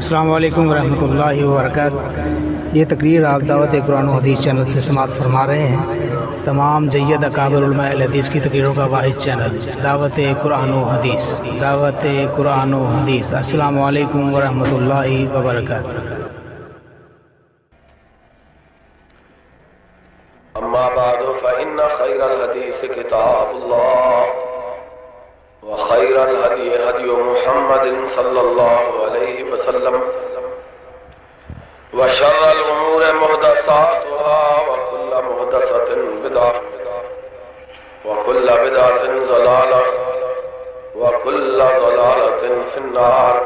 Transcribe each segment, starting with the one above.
السلام علیکم ورحمۃ اللہ وبرکاتہ۔ یہ تقریر آپ دعوت قرآن و حدیث چینل سے سماعت فرما رہے ہیں۔ تمام جید اکابر علماء اہل حدیث کی تقریروں کا واحد چینل دعوت قرآن و حدیث، دعوت قرآن و حدیث۔ السلام علیکم ورحمۃ اللہ وبرکاتہ۔ اما بعد فإن خير الحديث كتاب الله وخير الهدي هدي محمد صلى الله عليه وسلم وشر الأمور محدثاتها وكل محدثة بدعة وكل بدعة ضلالة وكل ضلالة في النار۔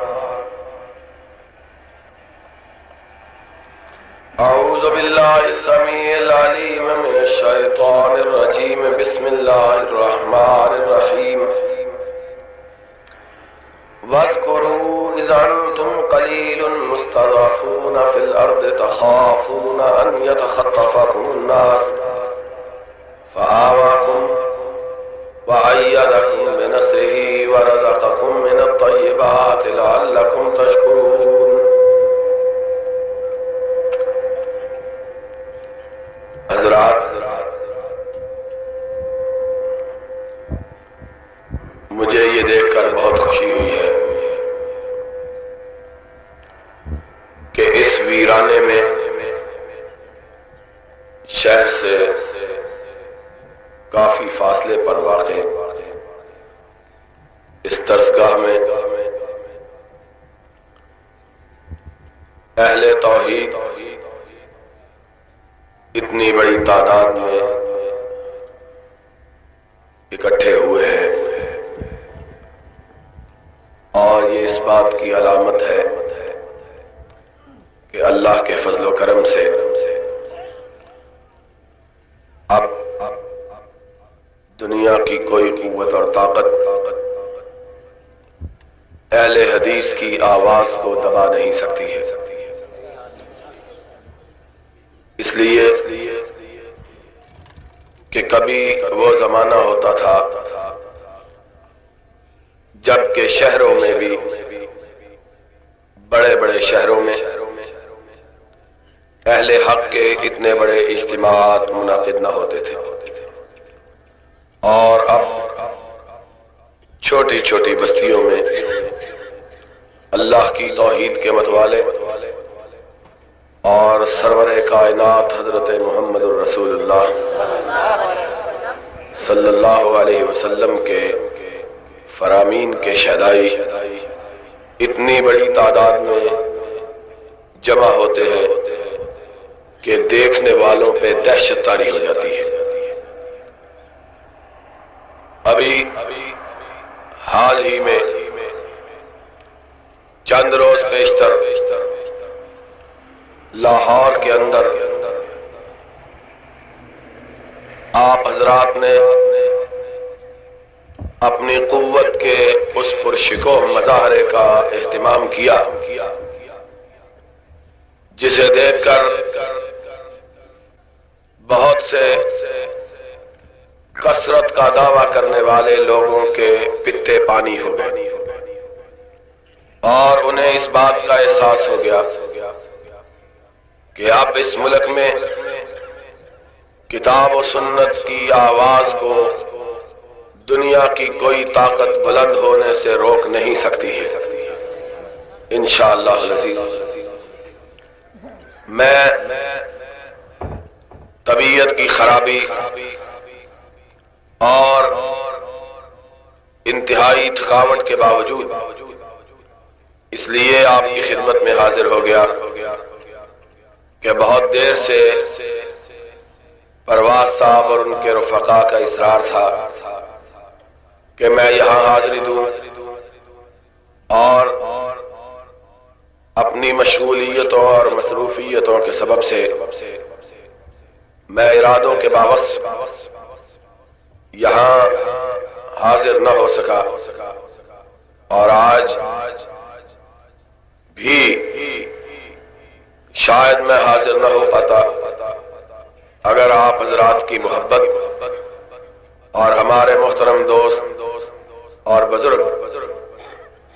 أعوذ بالله السميع العليم من الشيطان الرجيم، بسم الله الرحمن الرحيم۔ واذكروا إذ أنتم قليل مستضعفون في الأرض تخافون أن يتخطفكم الناس فآواكم وأيدكم بنصره ورزقكم من الطيبات لعلكم تشكرون۔ حضرات، مجھے یہ دیکھ کر بہت خوشی ہوئی ہے کہ اس ویرانے میں شہر سے کافی فاصلے پر واقع اس درسگاہ میں اہل توحید اتنی بڑی تعداد میں اکٹھے ہوئے ہیں، اور یہ اس بات کی علامت ہے کہ اللہ کے فضل و کرم سے اب دنیا کی کوئی قوت اور طاقت اہل حدیث کی آواز کو دبا نہیں سکتی ہے۔ اس لیے کہ کبھی وہ زمانہ ہوتا تھا جب کہ شہروں میں بھی، بڑے بڑے شہروں میں اہل حق کے اتنے بڑے اجتماعات منعقد نہ ہوتے تھے، اور اب چھوٹی چھوٹی بستیوں میں اللہ کی توحید کے متوالے اور سرور کائنات حضرت محمد الرسول اللہ صلی اللہ علیہ وسلم کے فرامین کے شہدائی اتنی بڑی تعداد میں جمع ہوتے ہیں کہ دیکھنے والوں پہ دہشت طاری ہو جاتی ہے۔ ابھی حال ہی میں چند روز پیشتر لاہور کے اندر آپ حضرات نے اپنی قوت کے اس پرشکوہ مظاہرے کا اہتمام کیا جسے دیکھ کر بہت سے کثرت کا دعویٰ کرنے والے لوگوں کے پتے پانی ہو گئے، اور انہیں اس بات کا احساس ہو گیا کہ اب اس ملک میں کتاب و سنت کی آواز کو دنیا کی کوئی طاقت بلند ہونے سے روک نہیں سکتی ہے انشاءاللہ العزیز۔ میں طبیعت کی خرابی اور انتہائی تھکاوٹ کے باوجود اس لیے آپ کی خدمت میں حاضر ہو گیا کہ بہت دیر سے پرواز صاحب اور ان کے رفقا کا اصرار تھا کہ میں یہاں حاضری دوں، اور اپنی مشغولیتوں اور مصروفیتوں کے سبب سے میں ارادوں کے باوجود یہاں حاضر نہ ہو سکا، اور آج بھی شاید میں حاضر نہ ہو پاتا اگر آپ حضرات کی محبت اور ہمارے محترم دوست اور بزرگ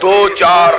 2-4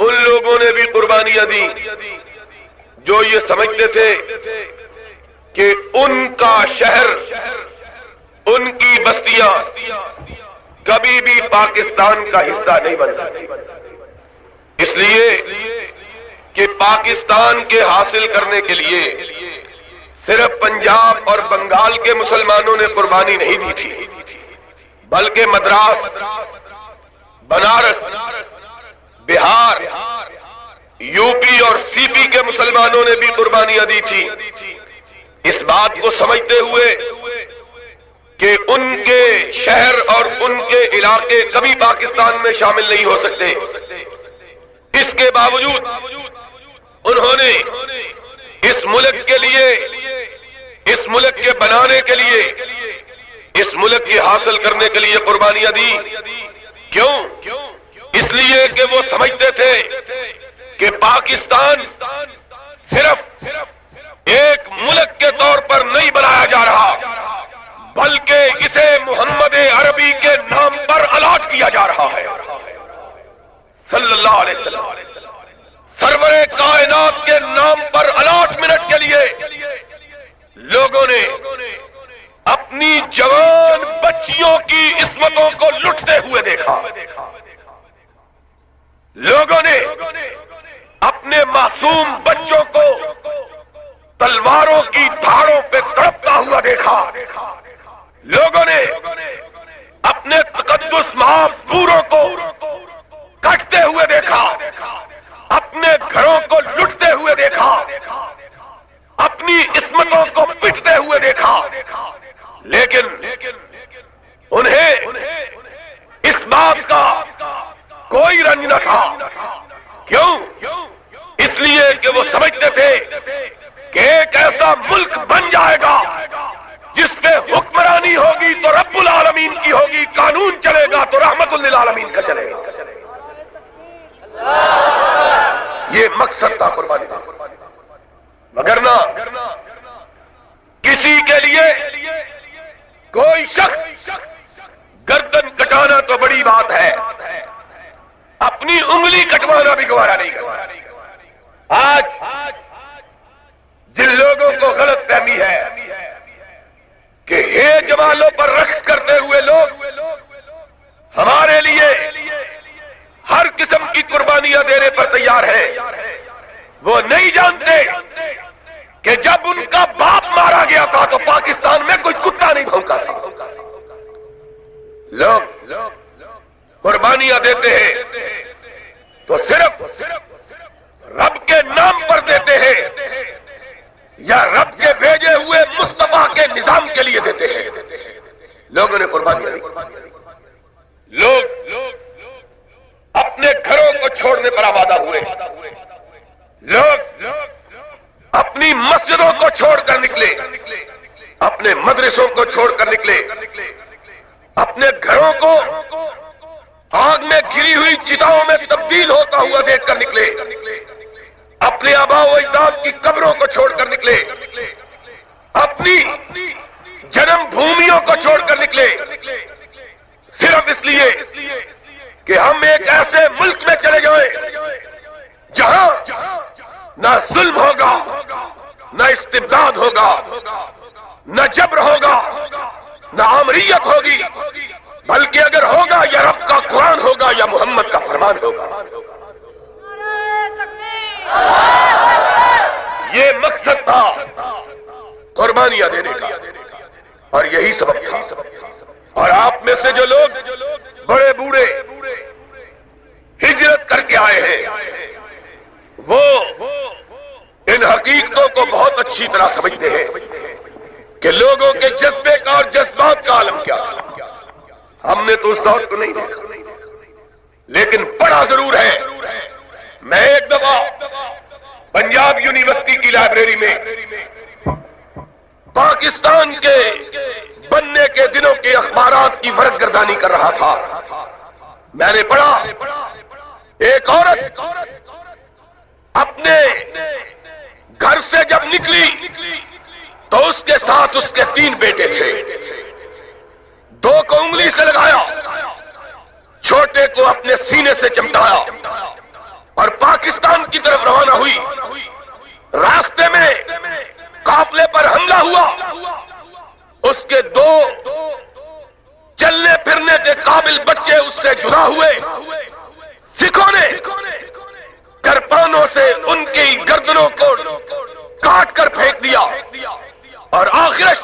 ان لوگوں نے بھی قربانیاں دی جو یہ سمجھتے تھے کہ ان کا شہر، ان کی بستیاں کبھی بھی پاکستان کا حصہ نہیں بن سکتی، اس لیے کہ پاکستان کے حاصل کرنے کے لیے صرف پنجاب اور بنگال کے مسلمانوں نے قربانی نہیں دی تھی، بلکہ مدراس، بنارس، بہار، یو پی اور سی پی کے مسلمانوں نے بھی قربانیاں دی تھی، اس بات کو سمجھتے ہوئے کہ ان کے شہر اور ان کے علاقے کبھی پاکستان میں شامل نہیں ہو سکتے۔ اس کے باوجود انہوں نے اس ملک کے لیے، اس ملک کے بنانے کے لیے، اس ملک کے حاصل کرنے کے لیے قربانیاں دی۔ کیوں؟ اس لیے کہ وہ سمجھتے تھے کہ پاکستان صرف ایک ملک کے طور پر نہیں بنایا جا رہا، بلکہ اسے محمد عربی کے نام پر الاٹ کیا جا رہا ہے صلی اللہ علیہ وسلم، سرور کائنات کے نام پر الاٹمنٹ کے لیے لوگوں نے اپنی جوان بچیوں کی عصمتوں کو لٹتے ہوئے دیکھا، لوگوں نے اپنے معصوم بچوں کو تلواروں کی دھاڑوں پہ تڑپتا ہوا دیکھا، لوگوں نے اپنے تقدس محافظ پوروں کو کٹتے ہوئے دیکھا، اپنے گھروں کو لٹتے ہوئے دیکھا، اپنی عصمتوں کو پٹتے ہوئے دیکھا، لیکن انہیں اس بات کا کوئی رنج نہ تھا۔ کیوں؟ اس لیے کہ وہ سمجھتے تھے کہ ایک ایسا ملک بن جائے گا جس پہ حکمرانی ہوگی تو رب العالمین کی ہوگی، قانون چلے گا تو رحمت للعالمین کا چلے گا۔ یہ مقصد تھا قربانی کا، مگر نہ کسی کے لیے کوئی شخص گردن کٹانا تو بڑی بات ہے، اپنی انگلی کٹوانا بھی گوارا نہیں کرتا۔ آج جن لوگوں کو غلط فہمی ہے کہ یہ جوالوں پر رقص کرتے ہوئے لوگ ہمارے لیے ہر قسم کی قربانیاں دینے پر تیار ہیں، وہ نہیں جانتے کہ جب ان کا باپ مارا گیا تھا تو پاکستان میں کوئی کتا نہیں بھونکا تھا۔ لوگ قربانیاں دیتے ہیں تو صرف رب کے نام پر دیتے ہیں یا رب کے بھیجے ہوئے مصطفیٰ کے نظام کے لیے دیتے ہیں۔ لوگوں نے قربانیاں دی، لوگ اپنے گھروں کو چھوڑنے پر آمادہ ہوئے، لوگ اپنی مسجدوں کو چھوڑ کر نکلے، اپنے مدرسوں کو چھوڑ کر نکلے، اپنے گھروں کو آگ میں گری ہوئی چتاؤں میں تبدیل ہوتا ہوا دیکھ کر نکلے، اپنے آباء و اجداد کی قبروں کو چھوڑ کر نکلے، اپنی جنم بھومیوں کو چھوڑ کر نکلے، صرف اس لیے کہ ہم ایک ایسے ملک میں چلے جائیں جہاں نہ ظلم ہوگا، نہ استبداد ہوگا، نہ جبر ہوگا، نہ آمریت ہوگی، بلکہ اگر ہوگا یا رب کا قرآن ہوگا یا محمد کا فرمان ہوگا۔ یہ مقصد تھا قربانیاں دینے کا، اور یہی سبب تھا۔ اور آپ میں سے جو لوگ بڑے بوڑھے ہجرت کر کے آئے ہیں وہ ان حقیقتوں کو بہت اچھی طرح سمجھتے ہیں کہ لوگوں کے جذبے کا اور جذبات کا عالم کیا تھا۔ ہم نے تو اس دور کو نہیں دیکھا، لیکن پڑھا ضرور ہے۔ میں ایک دفعہ پنجاب یونیورسٹی کی لائبریری میں پاکستان کے بننے کے دنوں کے اخبارات کی ورق گردانی کر رہا تھا۔ میں نے پڑھا ایک عورت اپنے گھر سے جب نکلی تو اس کے ساتھ اس کے 3 بیٹے تھے، 2 کو انگلی سے لگایا، چھوٹے کو اپنے سینے سے چمٹایا اور پاکستان کی طرف روانہ ہوئی. راستے میں قافلے پر حملہ ہوا. اس کے 2 چلنے پھرنے کے قابل بچے اس سے جدا ہوئے. سکھوں نے کرپانوں سے ان کی گردنوں کو کاٹ کر پھینک دیا اور آخر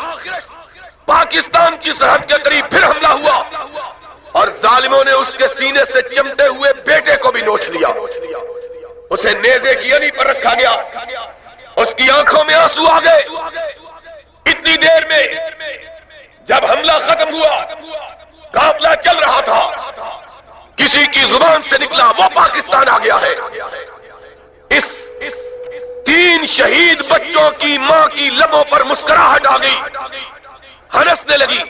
پاکستان کی سرحد کے قریب پھر حملہ ہوا اور ظالموں نے اس کے سینے سے چمٹے ہوئے بیٹے کو بھی نوچ لیا. اسے نیزے کی علی پر رکھا گیا. اس کی آنکھوں میں آنسو آ گئے. اتنی دیر میں جب حملہ ختم ہوا، قافلہ چل رہا تھا، کسی کی زبان سے نکلا وہ پاکستان آ گیا ہے. اس 3 شہید بچوں کی ماں کی لبوں پر مسکراہٹ آ گئی، ہنسنے لگی.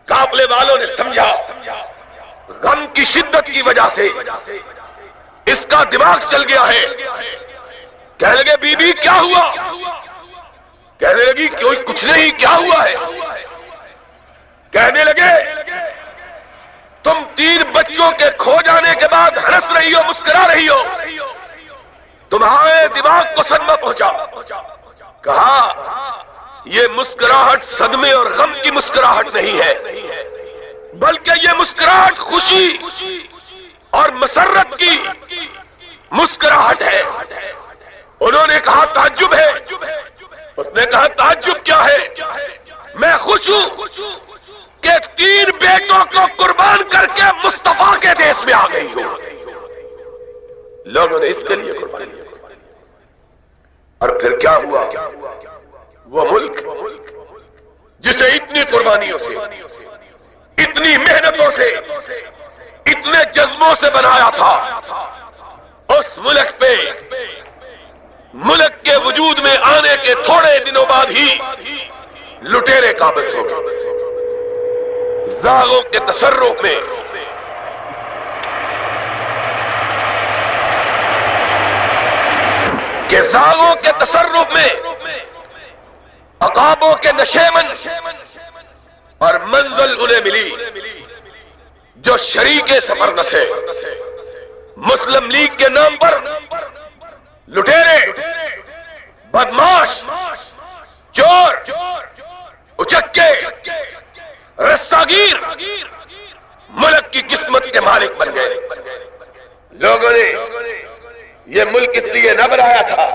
قافلے والوں نے سمجھا غم کی شدت کی وجہ سے اس کا دماغ چل گیا ہے. کہنے لگے بی بی کیا ہوا؟ کہنے لگی کوئی کچھ نہیں، کیا ہوا ہے؟ کہنے لگے تم 3 بچوں کے کھو جانے کے بعد ہنس رہی ہو، مسکرا رہی ہو، تمہارے دماغ کو صدمہ پہنچا. کہا یہ مسکراہٹ صدمے اور غم کی مسکراہٹ نہیں ہے، بلکہ یہ مسکراہٹ خوشی اور مسرت کی مسکراہٹ ہے. انہوں نے کہا تعجب ہے. اس نے کہا تعجب کیا ہے؟ میں خوش ہوں کہ 3 بیٹوں کو قربان کر کے مصطفیٰ کے دیش میں آ گئی ہوں. لوگوں نے اس کے لیے قربانی کی. اور پھر کیا ہوا؟ وہ ملک جسے اتنی قربانیوں سے، اتنی محنتوں سے، اتنے جذبوں سے بنایا تھا، اس ملک پہ ملک کے وجود میں آنے کے تھوڑے دنوں بعد ہی لٹیرے قابض ہو گئے. زاغوں کے تصرف میں زاغوں کے تصرف میں عقابوں کے نشیمن اور منزل انہیں ملی جو شریک سفر نہ تھے. مسلم لیگ کے نام پر لٹیرے، بدماش، چور، اچکے، رستاگیر ملک کی قسمت کے مالک بن گئے. لوگوں نے یہ ملک اس لیے نہ بنایا تھا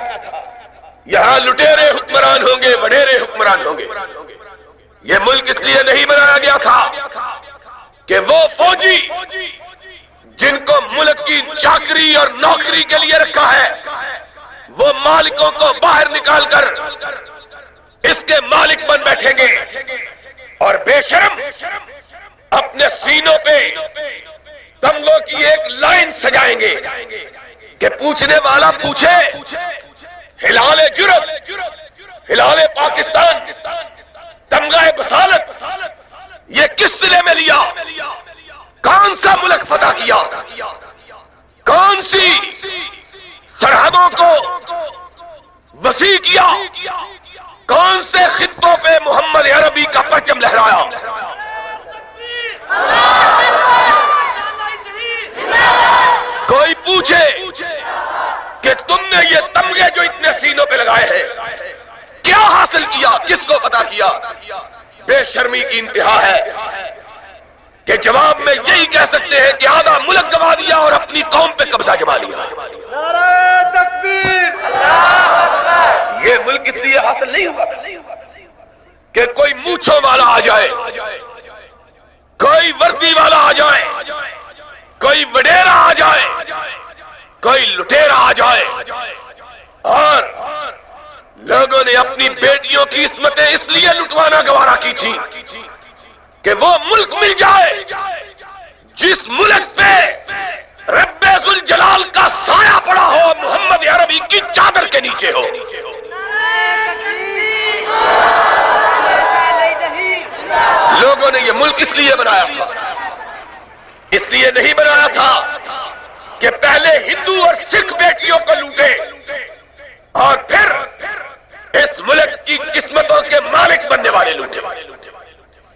یہاں لٹیرے حکمران ہوں گے، وڈیرے حکمران ہوں گے. یہ ملک اس لیے نہیں بنایا گیا تھا کہ وہ فوجی جن کو ملک کی چاکری اور نوکری کے لیے رکھا ہے وہ مالکوں کو باہر نکال کر اس کے مالک بن بیٹھیں گے اور بے شرم اپنے سینوں پہ تمغوں کی ایک لائن سجائیں گے کہ پوچھنے والا پوچھے ہلال جرت، ہلال پاکستان، تمغہ بصالت یہ کس سلے میں لیا؟ کون سا ملک فتح کیا؟ کون سی سرحدوں کو وسیع کیا؟ کون سے خطوں پہ محمد عربی کا پرچم لہرایا؟ کوئی پوچھے کہ تم نے یہ تمغے جو اتنے سینوں پہ لگائے ہیں کیا حاصل کیا، کس کو پتا کیا؟ بے شرمی کی انتہا ہے کہ جواب میں یہی کہہ سکتے ہیں کہ آدھا ملک گوا دیا اور اپنی قوم پہ قبضہ جما لیا. نعرہ تکبیر! یہ ملک اس لیے حاصل نہیں ہوا کہ کوئی مونچھوں والا آ جائے، کوئی وردی والا آ جائے، کوئی وڈیرا آ جائے، کوئی لٹیرا آ جائے اور لوگوں نے اپنی بیٹیوں کی عصمتیں اس لیے لٹوانا گوارا کی تھی کہ وہ ملک مل جائے جس ملک پہ رب ذوالجلال کا سایہ پڑا ہو، محمد عربی کی چادر کے نیچے ہو. لوگوں نے یہ ملک اس لیے بنایا تھا، اس لیے نہیں بنایا تھا کہ پہلے ہندو اور سکھ بیٹیوں کو لوٹے اور پھر اس ملک کی قسمتوں کے مالک بننے والے لوٹے.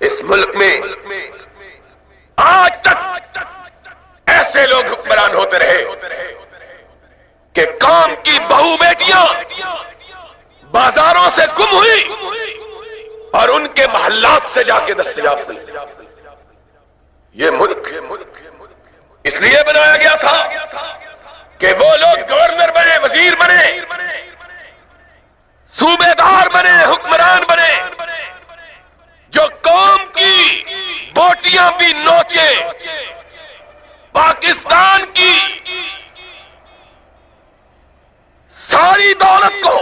اس ملک میں آج تک ایسے لوگ حکمران ہوتے رہے کہ قوم کی بہو بیٹیاں بازاروں سے گم ہوئی اور ان کے محلات سے جا کے دستیاب ہوئی. یہ ملک اس لیے بنایا گیا تھا کہ وہ لوگ گورنر بنے، وزیر بنے، صوبے دار بنے، حکمران بنے، جو قوم کی بوٹیاں بھی نوچے، پاکستان کی ساری دولت کو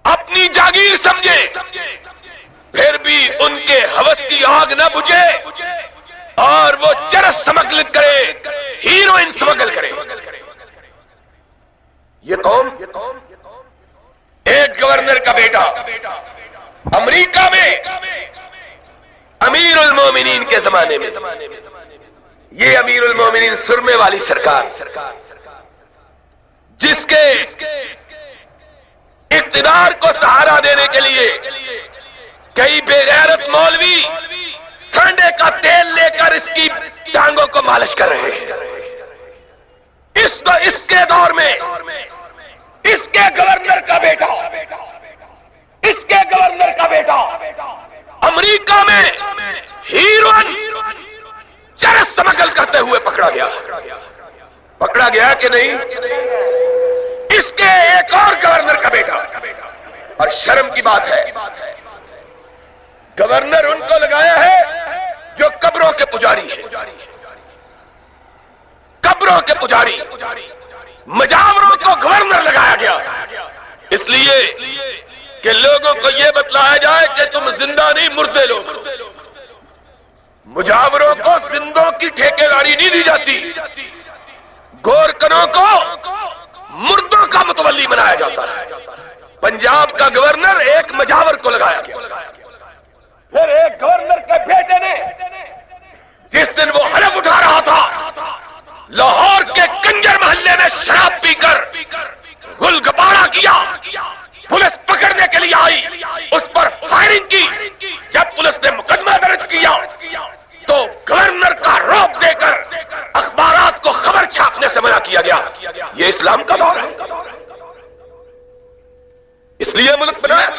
اپنی جاگیر سمجھے، پھر بھی ان کے ہوس کی آگ نہ بجھے اور وہ چرس سمگل کرے، ہیروئن سمگل کرے. یہ قوم ایک گورنر کا بیٹا امریکہ میں امیر المومنین کے زمانے میں، یہ امیر المومنین سرمے والی سرکار، جس کے اقتدار کو سہارا دینے کے لیے کئی بے غیرت مولوی سنڈے کا تیل لے کر اس کی ٹانگوں کو مالش کر رہے ہیں. اس کے دور میں اس کے گورنر کا بیٹا امریکہ میں ہیروئن چرس سمگل کرتے ہوئے پکڑا گیا کہ نہیں؟ اس کے ایک اور گورنر کا بیٹا، اور شرم کی بات ہے گورنر ان کو لگایا ہے جو قبروں کے پجاری ہیں، قبروں کے پجاری، مجاوروں کو گورنر لگایا گیا اس لیے کہ لوگوں کو یہ بتلایا جائے کہ تم زندہ نہیں مردے لوگ. مجاوروں کو زندوں کی ٹھیکے داری نہیں دی جاتی، گورکنوں کو مردوں کا متولی بنایا جاتا ہے. پنجاب کا گورنر ایک مجاور کو لگایا گیا. پھر ایک گورنر کے بیٹے نے جس دن وہ حلف اٹھا رہا تھا لاہور کے کنجر محلے میں شراب پی کر گل گپارا کیا، پولیس پکڑنے کے لیے آئی، اس پر فائرنگ کی. جب پولیس نے مقدمہ درج کیا تو گورنر کا روپ دے کر اخبارات کو خبر چھاپنے سے منع کیا گیا. یہ اسلام کا دور ہے. اس لیے ملک بنایا،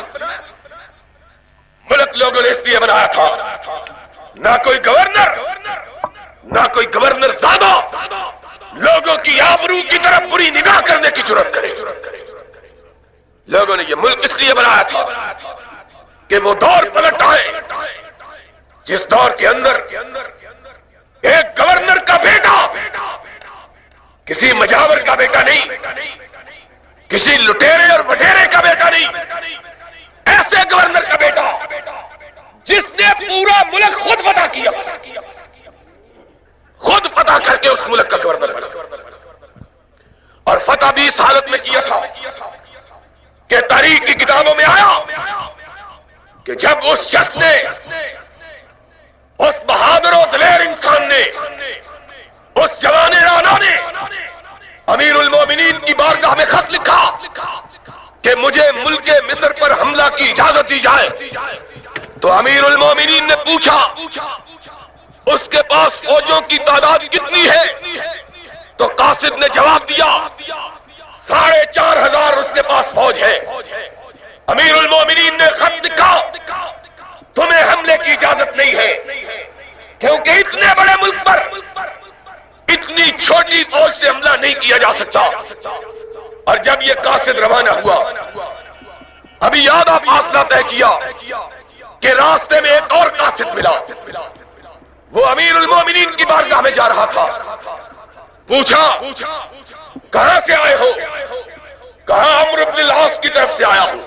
ملک لوگوں نے اس لیے بنایا تھا. نہ کوئی گورنر زیادہ لوگوں کی آبرو کی طرف بری نگاہ کرنے کی جرات کرے. لوگوں نے یہ ملک اس لیے بنایا تھا کہ وہ دور پلٹ آئے جس دور کے اندر ایک گورنر کا بیٹا کسی مجاور کا بیٹا نہیں، کسی لٹیرے اور بٹیرے کا بیٹا نہیں، ایسے گورنر کا بیٹا جس نے پورا ملک خود فتح کیا، خود فتح کر کے اس ملک کا گورنر بنا. اور فتح بھی اس حالت میں کیا تھا کہ تاریخ کی کتابوں میں آیا کہ جب اس شخص نے، اس بہادر و دلیر انسان نے، اس جوان رانا نے امیر المومنین کی بارگاہ میں خط لکھا کہ مجھے ملک مصر پر حملہ کی اجازت دی جائے، تو امیر المومنین نے پوچھا اس کے پاس فوجوں کی تعداد کتنی ہے؟ تو قاصد نے جواب دیا 4,500 اس کے پاس فوج ہے. امیر المومنین نے خط لکھا تمہیں حملے کی اجازت نہیں ہے، کیونکہ اتنے بڑے ملک پر اتنی چھوٹی فوج سے حملہ نہیں کیا جا سکتا. اور جب یہ قاصد روانہ ہوا، ابھی یاد فاصلہ طے کیا کہ راستے میں ایک اور قاصد ملا، وہ امیر المومنین کی بارگاہ میں جا رہا تھا. پوچھا کہاں سے آئے ہو؟ کہا عمرو بن العاص کی طرف سے آیا ہوں.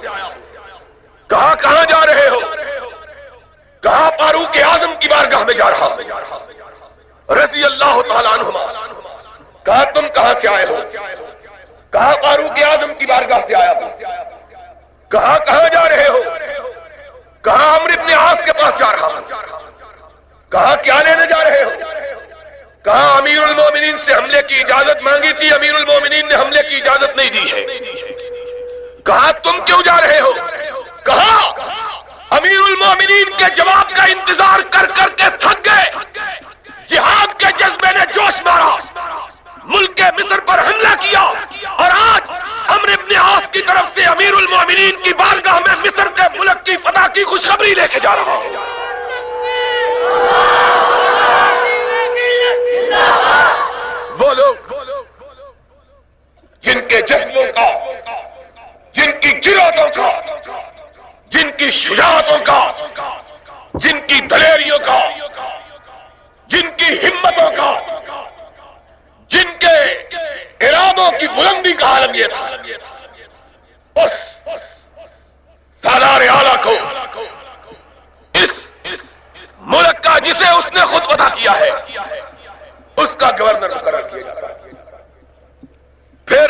کہا کہاں جا رہے ہو؟ کہا فاروق اعظم کی بارگاہ میں جا رہا رضی اللہ تعالیٰ عنہما. کہا تم کہاں سے آئے ہو؟ کہا فاروق اعظم کی بارگاہ سے آیا ہوں. کہا کہاں جا رہے ہو؟ کہا عمرو بن العاص کے پاس جا رہا ہوں. کہا کیا لینے جا رہے ہو؟ کہا امیر المومنین سے حملے کی اجازت مانگی تھی، امیر المومنین نے حملے کی اجازت نہیں دی ہے. کہا تم کیوں جا رہے ہو؟ کہا امیر المومنین کے جواب کا انتظار کر کر کے تھک گئے، جہاد کے جذبے نے جوش مارا، ملک مصر پر حملہ کیا، اور آج عمرو ابن عاص کی طرف سے امیر المومنین کی بارگاہ میں مصر کے ملک کی فتح کی خوشخبری لے کے جا رہا ہوں۔ وہ لوگ جن کے جذبوں کا، جن کی جرأتوں کا، جن کی شجاعتوں کا، جن کی دلیریوں کا، جن کی ہمتوں کا، جن کے ارادوں کی بلندی کا عالم یہ تھا، اس سالار اعلیٰ کو، اس ملک کا جسے اس نے خود فتح کیا ہے، اس کا گورنر مقرر کیا جاتا ہے۔ پھر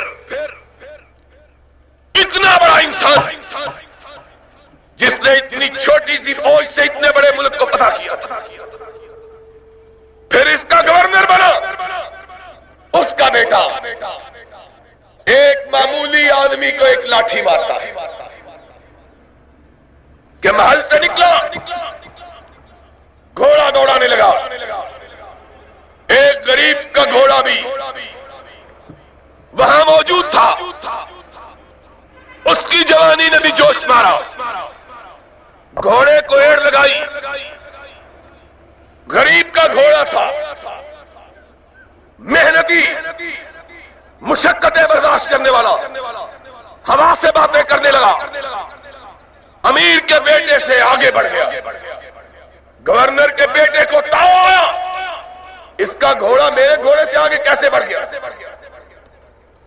اتنا بڑا انسان جس نے اتنی چھوٹی سی فوج سے اتنے بڑے ملک کو فتح کیا تھا، پھر اس کا گورنر بنا اس کا بیٹا ایک معمولی آدمی کو ایک لاٹھی مارتا ہے کہ محل سے نکلا، گھوڑا دوڑانے لگا، ایک غریب کا گھوڑا بھی وہاں موجود تھا، اس کی جوانی نے بھی جوش مارا، گھوڑے کو ایڑ لگائی، غریب کا گھوڑا تھا، محنتی، مشقتیں برداشت کرنے والا، ہوا سے باتیں کرنے لگا، امیر کے بیٹے سے آگے بڑھ گیا، گورنر کے بیٹے کو تاؤ آیا، اس کا گھوڑا میرے گھوڑے سے آگے کیسے بڑھ گیا؟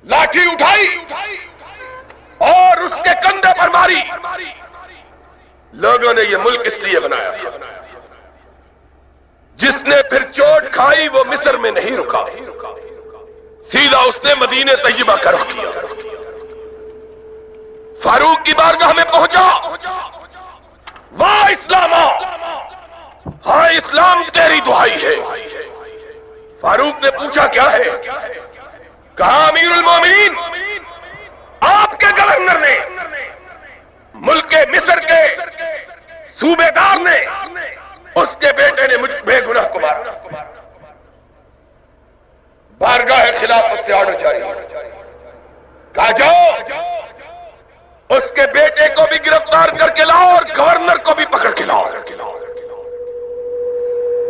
لاٹھی اٹھائی اور اس کے کندھے پر ماری۔ لوگوں نے یہ ملک اس لیے بنایا تھا، جس نے پھر چوٹ کھائی وہ مصر میں نہیں رکا، سیدھا اس نے مدینہ طیبہ کا رخ کیا، فاروق کی بارگاہ میں پہنچا، واہ اسلاما، ہاں اسلام تیری دعائی ہے۔ فاروق نے پوچھا کیا ہے؟ کہا امیر المومنین، آپ کے گورنر نے، ملک مصر کے صوبے دار نے، اس کے بیٹے نے مجھ بے گناہ کو مارا، بارگاہ خلافت سے آرڈر جاری، کہا جاؤ اس کے بیٹے کو بھی گرفتار کر کے لاؤ اور گورنر کو بھی پکڑ کے لاؤ۔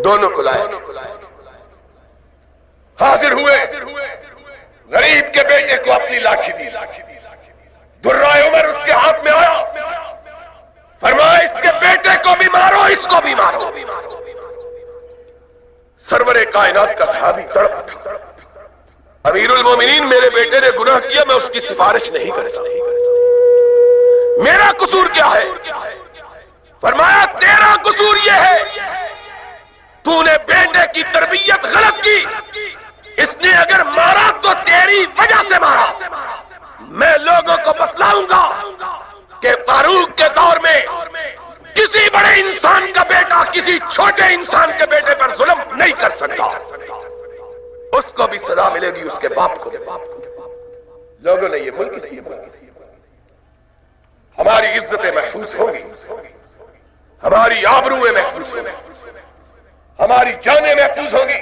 دونوں کو لائے، حاضر ہوئے، غریب کے بیٹے کو اپنی لاٹھی دی، درائے عمر اس کے ہاتھ میں آیا، فرمایا اس کے بیٹے کو بھی مارو، اس کو بھی مارو۔ سرور کائنات کا صحابی تڑپ اٹھا، امیر المومنین میرے بیٹے نے گناہ کیا، میں اس کی سفارش نہیں کرتا، میرا قصور کیا ہے؟ فرمایا تیرا قصور یہ ہے تو نے بیٹے کی تربیت غلط کی، اس نے اگر مارا تو تیری وجہ سے مارا۔ میں لوگوں کو بتلاؤں گا کہ فاروق کے دور میں کسی بڑے انسان کا بیٹا کسی چھوٹے انسان کے بیٹے پر ظلم نہیں کر سکتا، اس کو بھی سزا ملے گی، اس کے باپ کو بھی۔ لوگوں نے یہ ملک نہیں بنا، ہماری عزتیں محفوظ ہوں گی، ہماری آبروئیں محفوظ ہوں گی، ہماری جانیں محفوظ ہوں گی،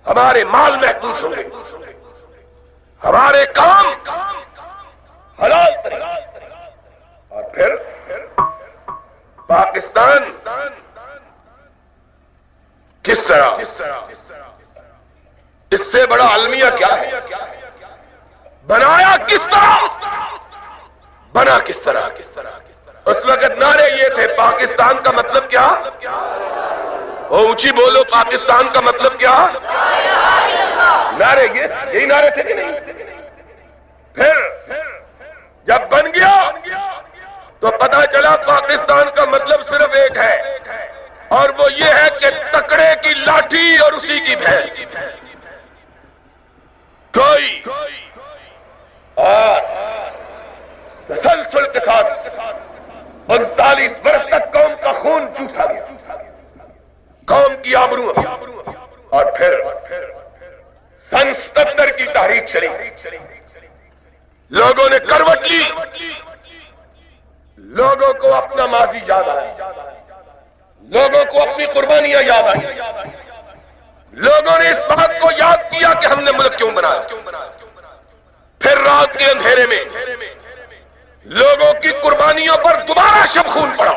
ہمارے مال محفوظ ہوں گے، ہمارے کام حلال طریقے، اور پھر پاکستان کس طرح، اس سے بڑا المیہ کیا ہے؟ بنایا کس طرح، بنا کس طرح؟ اس وقت نعرے یہ تھے، پاکستان کا مطلب کیا؟ اونچی بولو، پاکستان کا مطلب کیا؟ نعرے یہی نعرے تھے کہ نہیں؟ پھر جب بن گیا تو پتا چلا پاکستان کا مطلب صرف ایک ہے، اور وہ یہ ہے کہ تکڑے کی لاٹھی اور اسی کی بھینس، کوئی اور تسلسل کے ساتھ 39 برس تک قوم کا خون چوسا گیا، قوم کی آبرو، اور پھر سن 77 کی تحریک چلی، لوگوں نے کروٹ لی، لوگوں کو اپنا ماضی یاد آیا، لوگوں کو اپنی قربانیاں یاد آئی، لوگوں نے اس بات کو یاد کیا کہ ہم نے ملک کیوں بنایا. پھر رات کے اندھیرے میں لوگوں کی قربانیوں پر دوبارہ شب خون پڑا,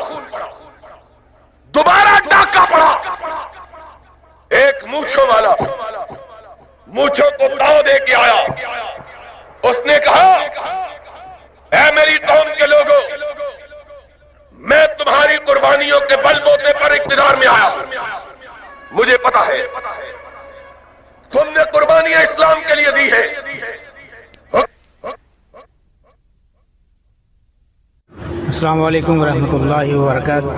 دوبارہ ڈاکہ پڑا. ایک مونچھوں والا مونچھوں کو تاؤ دے کے آیا. اس نے کہا, اے میری قوم کے لوگوں, میں تمہاری قربانیوں کے بل بوتے پر اقتدار میں آیا ہوں. مجھے پتا ہے تم نے قربانیاں اسلام کے لیے دی ہے. السلام علیکم ورحمۃ اللہ وبرکاتہ.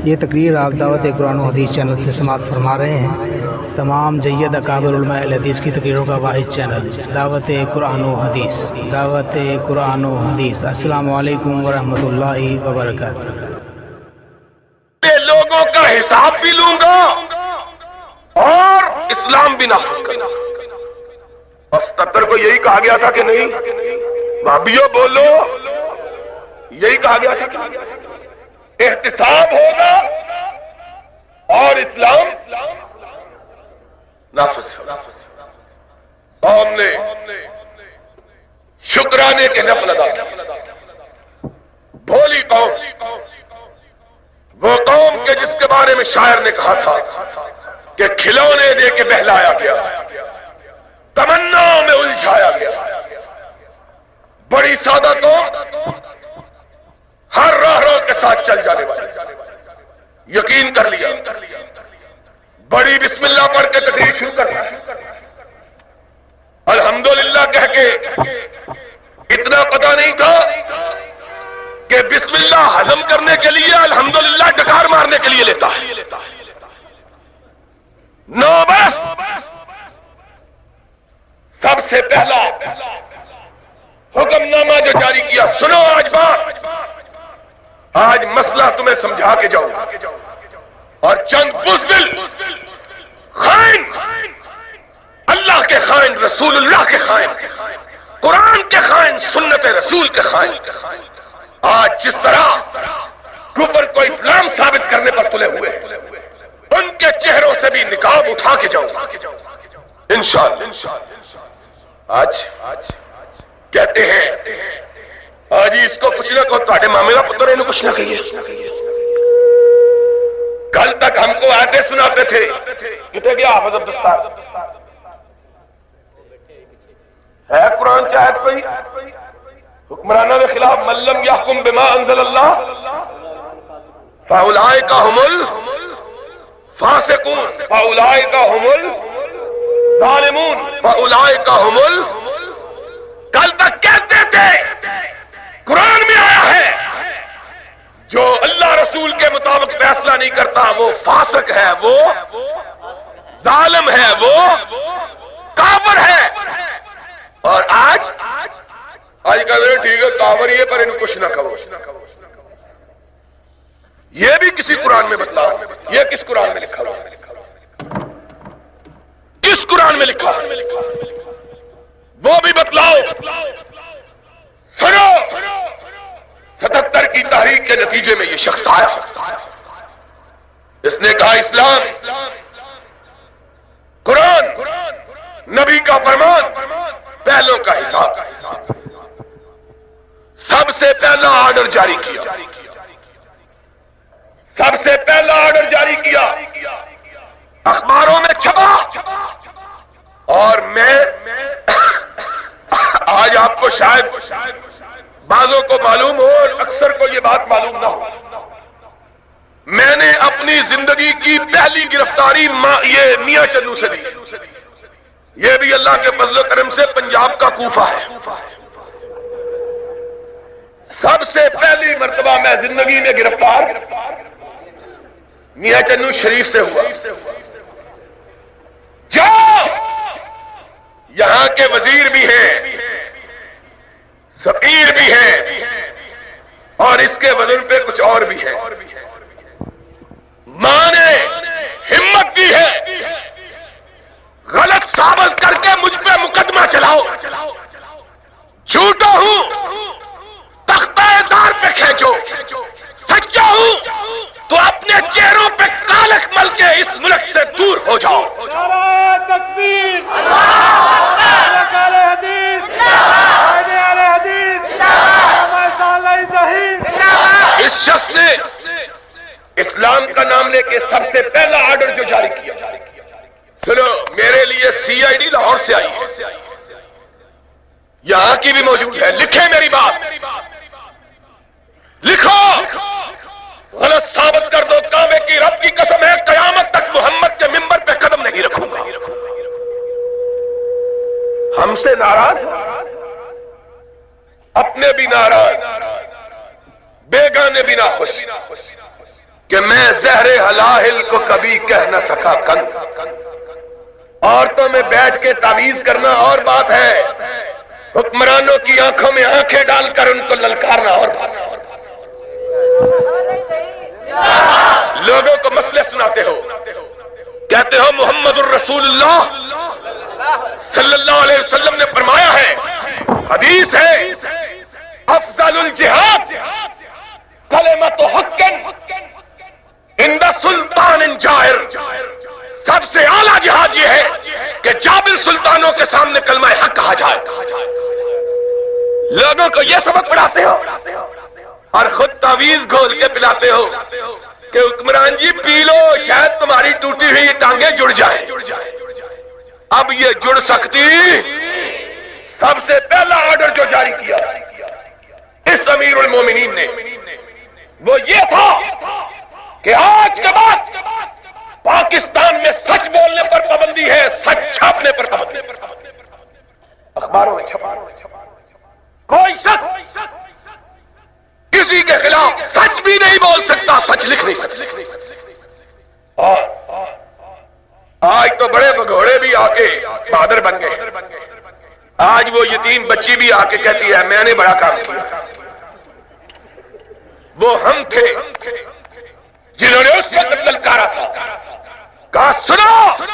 یہ تقریر آپ دعوت قرآن و حدیث چینل سے سماعت فرما رہے ہیں. تمام جید اکابر علماء اہل حدیث کی تقریروں کا واحد چینل دعوت قرآن و حدیث. دعوت قرآن و حدیث. السلام علیکم ورحمۃ اللہ وبرکاتہ. لوگوں کا حساب بھی لوں گا اور اسلام بھی نافذ کروں گا. اور 77 کو یہی کہا گیا تھا کہ نہیں؟ بھابھیو بولو, یہی کہا گیا تھا. احتساب ہوگا اور اسلام نافذ ہوگا. قوم نے شکرانے کے نفل ادا کیے. بھولی قوم, وہ قوم کے جس کے بارے میں شاعر نے کہا تھا کہ کھلونے دے کے بہلایا گیا, تمناؤں میں الجھایا گیا. بڑی سادہ قوم, ہر راہ کے ساتھ چل جانے والی. یقین کر لیا, بڑی بسم اللہ پڑھ کے تقریر شروع کرنا, الحمدللہ کہہ کے. اتنا پتہ نہیں تھا کہ بسم اللہ ہضم کرنے کے لیے الحمدللہ ڈکار مارنے کے لیے لیتا ہے. نو بس سب سے پہلا حکم نامہ جو جاری کیا, سنو آج بات, آج مسئلہ تمہیں سمجھا کے جاؤں. اور چند بزدل خائن, اللہ کے خائن, رسول اللہ کے خائن, قرآن کے خائن, سنت رسول کے خائن, آج جس طرح کفر کو اسلام ثابت کرنے پر تلے ہوئے, ان کے چہروں سے بھی نقاب اٹھا کے جاؤں انشاءاللہ. آج کہتے ہیں آج اس کو کچھ نہ کہو, تھوڑے مامے کا پتر انہوں کچھ نہ کہیے. کل تک ہم کو آیتیں سناتے تھے, کتنے گیا حافظ عبدالستار ہے قرآن کی آیت پہ حکمرانوں کے خلاف, من لم یحکم بما انزل اللہ فاولئک هم الفاسقون فاولئک هم الظالمون فاولئک هم. کل تک کہتے تھے قرآن میں آیا ہے جو اللہ رسول کے مطابق فیصلہ نہیں کرتا وہ فاسق ہے, وہ ظالم ہے, وہ کافر ہے. اور آج کہتے ہیں ٹھیک ہے کافر یہ, پر انہوں کچھ نہ کہو. یہ بھی کسی قرآن میں بتلاؤ, یہ کس قرآن میں لکھا ہوا, کس قرآن میں لکھا, وہ بھی بتلاؤ. سنو, 77 کی تحریک کے نتیجے میں یہ شخص آیا, اس نے کہا اسلام, قرآن, نبی کا فرمان, پہلوں کا حساب. سب سے پہلا آرڈر جاری کیا, سب سے پہلا آرڈر جاری کیا, اخباروں میں چھپا. اور میں آج آپ کو شاید بعضوں کو معلوم ہو اور اکثر کو یہ بات معلوم نہ ہو, میں نے اپنی زندگی کی پہلی گرفتاری یہ میاں چنو سے دی. یہ بھی اللہ کے فضل و کرم سے پنجاب کا کوفہ ہے. سب سے پہلی مرتبہ میں زندگی میں گرفتار میاں چنو شریف سے ہوا. جاؤ, یہاں کے وزیر بھی ہیں, سفیر بھی ہیں, اور اس کے وزن پہ کچھ اور بھی ہے. ماں نے ہمت دی ہے, غلط ثابت کر کے مجھ پہ مقدمہ چلاؤ. جھوٹا ہوں تختہ دار پہ کھینچو, سچا ہوں تو اپنے چہروں پہ کالک مل کے اس ملک سے دور ہو جاؤ. بنانے کے سب سے پہلا آرڈر جو جاری کیا، سنو، میرے لیے سی آئی ڈی لاہور سے آئی ہے، یہاں کی بھی موجود ہے، لکھیں میری بات، لکھو، غلط ثابت کر دو، کعبے کی رب کی قسم ہے قیامت تک محمد کے ممبر پہ قدم نہیں رکھوں گا۔ ہم سے ناراض، اپنے بھی ناراض، بیگانے بھی ناخوش کہ میں زہر ہلاہل کو کبھی کہہ نہ سکا کن۔ عورتوں میں بیٹھ کے تعویذ کرنا اور بات ہے، حکمرانوں کی آنکھوں میں آنکھیں ڈال کر ان کو للکارنا اور بات ہے۔ لوگوں کو مسئلے سناتے ہو، کہتے ہو محمد الرسول اللہ صلی اللہ علیہ وسلم نے فرمایا ہے، حدیث ہے، افضل الجہاد کلمۃ حق عند سلطان جائر، سب سے اعلیٰ جہاد یہ ہے کہ جابر سلطانوں کے سامنے کلمہ حق کہا جائے۔ لوگوں کو یہ سبق پڑھاتے ہو اور خود تعویذ گھول کے پلاتے ہو کہ حکمران جی پی لو، شاید تمہاری ٹوٹی ہوئی ٹانگیں جڑ جائیں۔ اب یہ جڑ سکتی، سب سے پہلا آرڈر جو جاری کیا اس امیر المومنین نے وہ یہ تھا کہ آج کے بعد پاکستان میں سچ بولنے پر پابندی ہے، سچ چھاپنے پر پابندی ہے، اخباروں میں چھپا، کوئی شخص کسی کے خلاف سچ بھی نہیں بول سکتا، سچ لکھ نہیں سکتا۔ اور آج تو بڑے بگوڑے بھی آ کے بہادر بن گئے، آج وہ یتیم بچی بھی آ کے کہتی ہے میں نے بڑا کام کیا۔ وہ ہم تھے جنہوں نے اس وقت للکارا تھا، کہا سنو،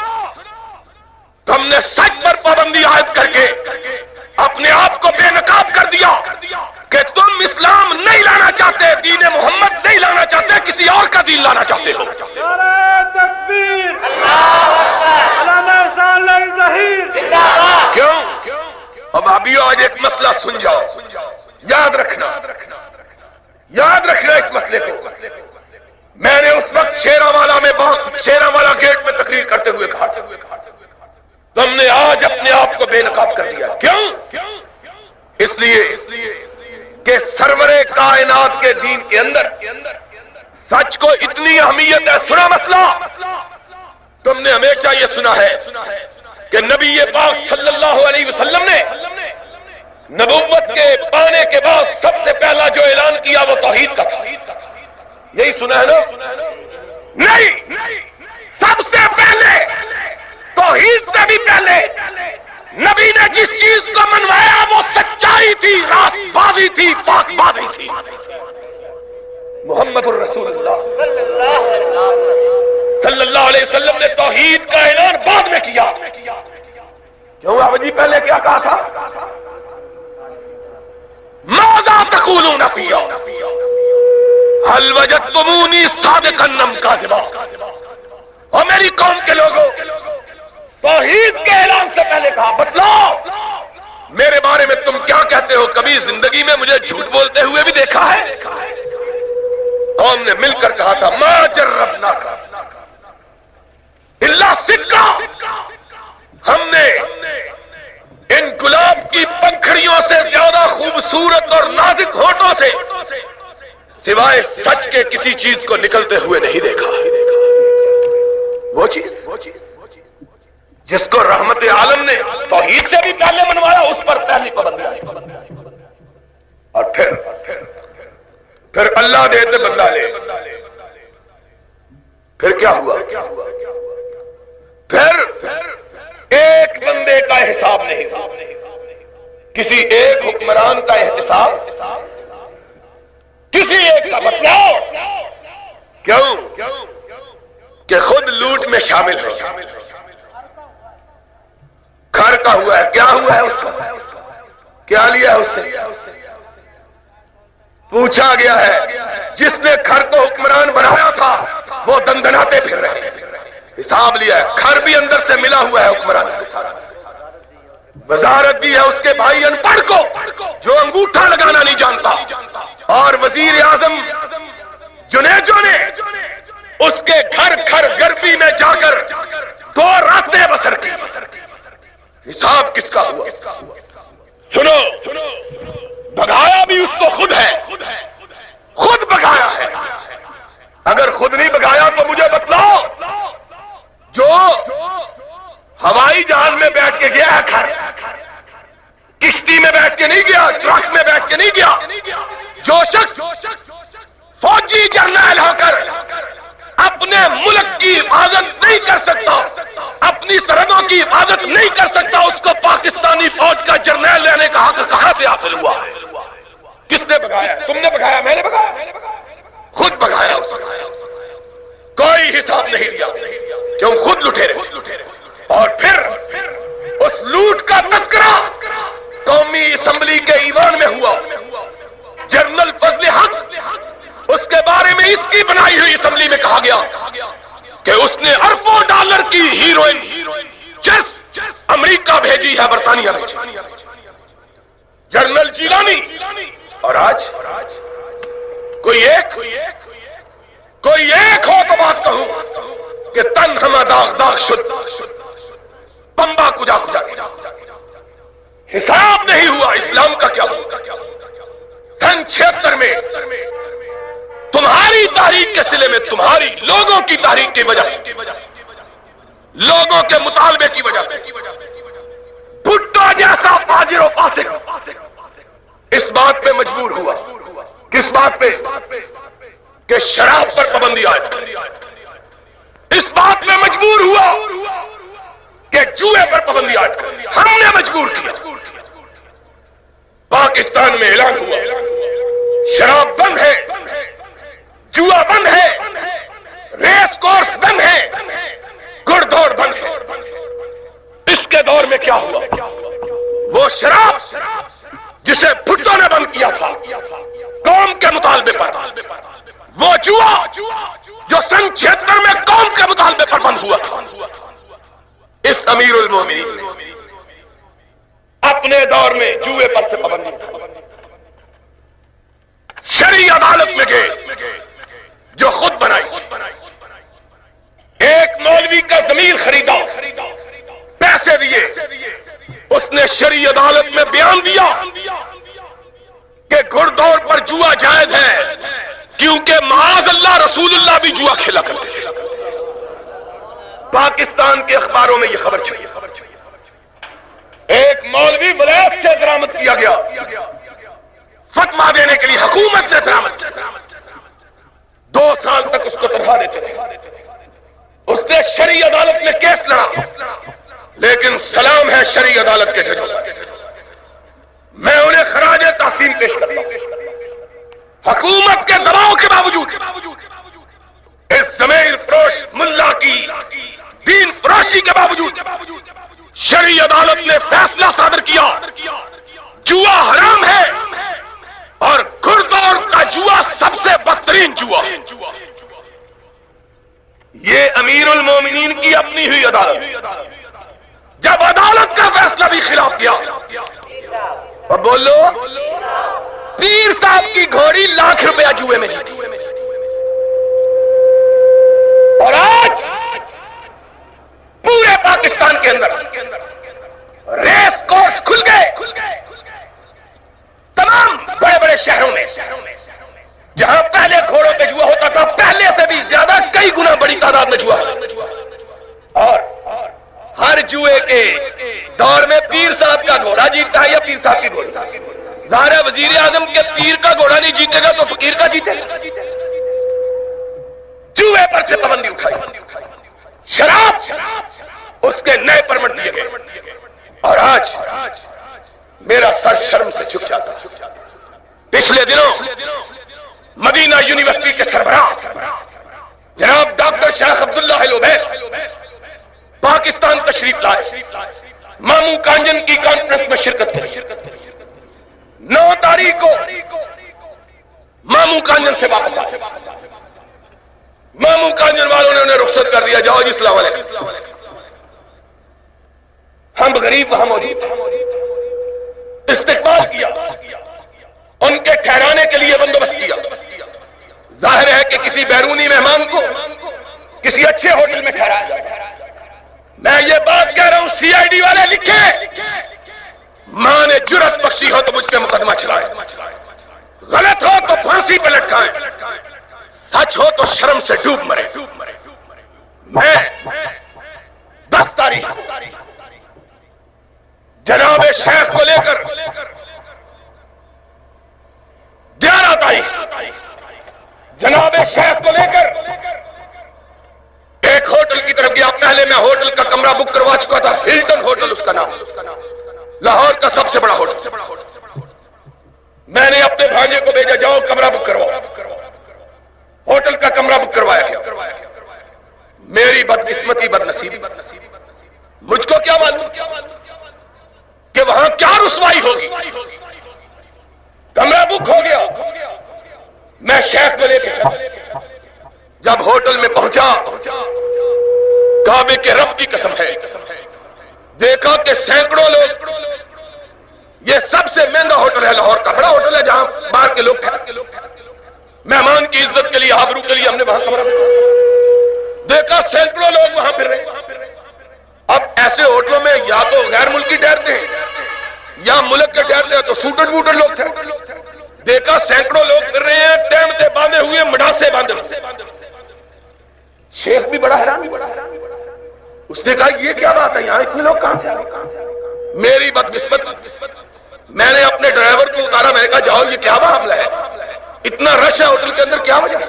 تم نے سچ پر پابندی عائد کر کے اپنے آپ کو بے نقاب کر دیا کہ تم اسلام نہیں لانا چاہتے، دین محمد نہیں لانا چاہتے، کسی اور کا دین لانا چاہتے ہو۔ نعرہ تکبیر، علامہ صالح ظہیر، کیوں؟ اب ابھی آج ایک مسئلہ سن جاؤ، یاد رکھنا اس مسئلے کو۔ میں نے اس وقت شیراوالا گیٹ میں تقریر کرتے ہوئے کہا تھا، تم نے آج اپنے آپ کو بے نقاب کر دیا۔ کیوں؟ اس لیے کہ سرور کائنات کے دین کے اندر سچ کو اتنی اہمیت ہے۔ سنا مسئلہ، تم نے ہمیشہ یہ سنا ہے کہ نبی پاک صلی اللہ علیہ وسلم نے نبوت کے پانے کے بعد سب سے پہلا جو اعلان کیا وہ توحید کا تھا، یہی سنا ہے نا؟ نہیں، سب سے پہلے، توحید سے بھی پہلے نبی نے جس چیز کو منوایا وہ سچائی تھی، راست بازی تھی، پاک بازی تھی۔ محمد الرسول اللہ صلی اللہ علیہ وسلم نے توحید کا اعلان بعد میں کیا۔ کیوں اب جی پہلے کیا کہا تھا؟ ماذا تقولون فی هل وجدتمونی صادقا ام کاذبا؟ اور میری قوم کے لوگوں، توحید کے اعلان سے پہلے کہا بتلاؤ میرے بارے میں تم کیا کہتے ہو؟ کبھی زندگی میں مجھے جھوٹ بولتے ہوئے بھی دیکھا ہے؟ قوم نے مل کر کہا تھا ما جربناک الا صدقا، ہم نے ان گلاب کی پنکھڑیوں سے زیادہ خوبصورت اور نازک ہونٹوں سے سوائے سچ کے کسی چیز کو نکلتے ہوئے نہیں دیکھا۔ وہ چیز جس کو رحمت عالم نے توحید سے بھی پہلے منوایا، اس پر پہلی پابندی آئی۔ اور پھر اللہ دے تو بندہ لے۔ پھر کیا ہوا؟ پھر ایک بندے کا حساب نہیں، کسی ایک حکمران کا احتساب، کسی ایک کا بتلاؤ۔ کیوں کہ خود لوٹ میں شامل ہے۔ گھر کا ہوا ہے، کیا ہوا ہے اس کا؟ کیا لیا ہے اس سے؟ پوچھا گیا ہے جس نے گھر کو حکمران بنایا تھا وہ دندناتے پھر رہے ہیں، حساب لیا ہے۔ گھر بھی اندر سے ملا ہوا ہے حکمران کے ساتھ۔ وزارت دی ہے اس کے بھائی ان پڑھ کو جو انگوٹھا لگانا نہیں جانتا، اور وزیر اعظم جنیجو نے اس کے گھر گھر گرمی میں جا کر 2 راتیں بسر کی، حساب کس کا ہوا؟ سنو، بگایا بھی اس کو خود ہے، خود بگایا ہے۔ اگر خود نہیں بگایا تو مجھے بتلاؤ، جو ہوائی جہاز میں بیٹھ کے گیا ہے گھر، کشتی میں بیٹھ کے نہیں گیا، ٹرک میں بیٹھ کے نہیں گیا، جو شخص فوجی جرنیل ہو کر اپنے ملک کی حفاظت نہیں کر سکتا، اپنی سرحدوں کی حفاظت نہیں کر سکتا، اس کو پاکستانی فوج کا جرنیل لینے کا حق کہاں سے حاصل ہوا ہے؟ کس نے بگایا؟ تم نے بگایا؟ میں نے بگایا؟ خود بگایا اس نے، کوئی حساب نہیں دیا، کیوں؟ خود لٹے رہے۔ اور پھر اس لوٹ کا تذکرہ قومی اسمبلی کے ایوان میں ہوا، جنرل فضل حق، اس کے بارے میں اس کی بنائی ہوئی اسمبلی میں کہا گیا کہ اس نے اربوں ڈالر کی ہیروئن چیس امریکہ بھیجی ہے، برطانیہ بھیجی، جنرل جیلانی۔ اور آج کوئی ایک ہو تو بات کہوں کہ تن ہما داغ داغ شد، پمبا کجا کجا، حساب نہیں ہوا اسلام کا کیا ہوا۔ سن 76 میں تمہاری تحریک کے سلے میں، تمہاری لوگوں کی تحریک کی وجہ سے، لوگوں کے مطالبے کی وجہ سے، بھٹو جیسا فاجر و فاسق اس بات پہ مجبور ہوا، کس بات پہ؟ کہ شراب پر پابندی آئے، اس بات پہ مجبور ہوا کہ جوئے پر پابندی آئے، ہم نے مجبور کیا۔ پاکستان میں اعلان ہوا شراب بند ہے، جوا بند ہے، ریس کورس بند ہے، گھڑ دوڑ بند ہے۔ اس کے دور میں کیا ہوا؟ وہ شراب جسے بھٹو نے بند کیا تھا قوم کے مطالبے پر، وہ جوا جو سن 76 میں قوم کے مطالبے پر بند ہوا تھا، اس امیر المومنین اپنے دور میں جوئے پر سے پابندی، شرعی عدالت میں گئے جو خود بنائی، ایک مولوی کا زمین خریدا، پیسے دیے، اس نے شرعی عدالت میں بیان دیا کہ گھڑ دوڑ پر جوا جائز ہے، کیونکہ معاذ اللہ رسول اللہ بھی جوا کھیلا کرتے تھے۔ پاکستان کے اخباروں میں یہ خبر چھپی، ایک مولوی ولیعت سے درامد کیا گیا، فتویٰ دینے کے لیے حکومت سے درامد کیا، 2 سال تک اس کو تنخواہ دیتے رہے۔ اس نے شرعی عدالت میں کیس لڑا، لیکن سلام ہے شرعی عدالت کے ججوں، میں انہیں خراج تحسین پیش کرتا ہوں۔ حکومت کے دباؤ کے باوجود اس ضمیر فروش ملا کی دین فروشی کے باوجود شرعی عدالت نے فیصلہ صادر کیا، جوا حرام ہے، اور گھڑ دوڑ کا جوا سب سے بدترین جوا۔ یہ امیر المومنین کی اپنی ہوئی عدالت، جب عدالت کا فیصلہ بھی خلاف کیا، اور بولو پیر صاحب کی گھوڑی لاکھ روپیہ جوئے میں جیتی، اور آج پورے پاکستان کے اندر ریس کورس کھل گئے، تمام بڑے بڑے شہروں میں، جہاں پہلے گھوڑوں پہ جوا ہوتا تھا، پہلے سے بھی زیادہ کئی گنا بڑی تعداد میں جوا، اور ہر جوئے کے دور میں پیر صاحب کا گھوڑا جیتتا ہے یا پیر صاحب کی گھوڑی؟ ظاہر ہے وزیر اعظم کے پیر کا گھوڑا نہیں جیتے گا تو فقیر کا جیتے گا۔ جوئے پر سے پابندی اٹھائی، شراب اس کے نئے پرمٹ دیے گئے، اور آج میرا سر شرم سے جھک جاتا۔ پچھلے دنوں مدینہ یونیورسٹی کے سربراہ جناب ڈاکٹر شیخ عبداللہ العبید پاکستان تشریف لائے، مامو کانجن کی کانفرنس میں شرکت کی۔ 9 تاریخ کو مامو کانجن سے واپس آئے، مامو کانجن والوں نے انہیں رخصت کر دیا، جاؤ جی السلام علیکم۔ ہم غریب وہاں موجود تھے، استقبال کیا، ان کے ٹھہرانے کے لیے بندوبست کیا۔ ظاہر ہے کہ کسی بیرونی مہمان کو CID والے لکھے ماں نے جرت بخشی ہو تو مجھ پہ مقدمہ چلائے، غلط ہو تو پھانسی پہ لٹکائیں، سچ ہو تو شرم سے ڈوب مرے۔ میں 10 تاریخ جناب شیخ کو لے کر 11 تاریخ جناب شیخ کو لے کر ایک ہوٹل کی طرف گیا۔ پہلے میں ہوٹل کا کمرہ بک کروا چکا تھا، ہلٹن ہوٹل اس کا نام، لاہور کا سب سے بڑا ہوٹل۔ میں نے اپنے بھانجے کو بھیجا جاؤ کمرہ بک کرواؤ، ہوٹل کا کمرہ بک کروایا گیا۔ میری بدقسمتی بدنصیبی، مجھ کو کیا معلوم کہ وہاں کیا رسوائی ہوگی۔ کمرہ بک ہو گیا، میں شیخ کو لے کے جب ہوٹل میں پہنچا، کعبے کے رب کی قسم ہے دیکھا کہ سینکڑوں لوگ، یہ سب سے مہنگا ہوٹل ہے لاہور کا، بڑا ہوٹل ہے جہاں باہر کے لوگ ٹھہرتے، مہمان کی عزت کے لیے آبرو کے لیے ہم نے وہاں کمرہ دیکھا، سینکڑوں لوگ وہاں پھر رہے۔ اب ایسے ہوٹلوں میں یا تو غیر ملکی ٹھہرتے ہیں یا ملک کے ٹھہرتے ہیں، تو سوٹڈ بوٹڈ لوگ ٹھہرتے۔ دیکھا سینکڑوں لوگ پھر رہے ہیں، ٹیم سے باندھے ہوئے، مڈاسے باندھے ہوئے۔ شیخ بھی بڑا حیران، اس نے کہا یہ کیا بات ہے، یہاں اتنے لوگ کہاں سے آ گئے؟ میری بدقسمت، میں نے اپنے ڈرائیور کو اتارا، میں نے کہا جاؤ یہ کیا معاملہ ہے، اتنا رش ہے ہوٹل کے اندر، کیا وجہ ہے؟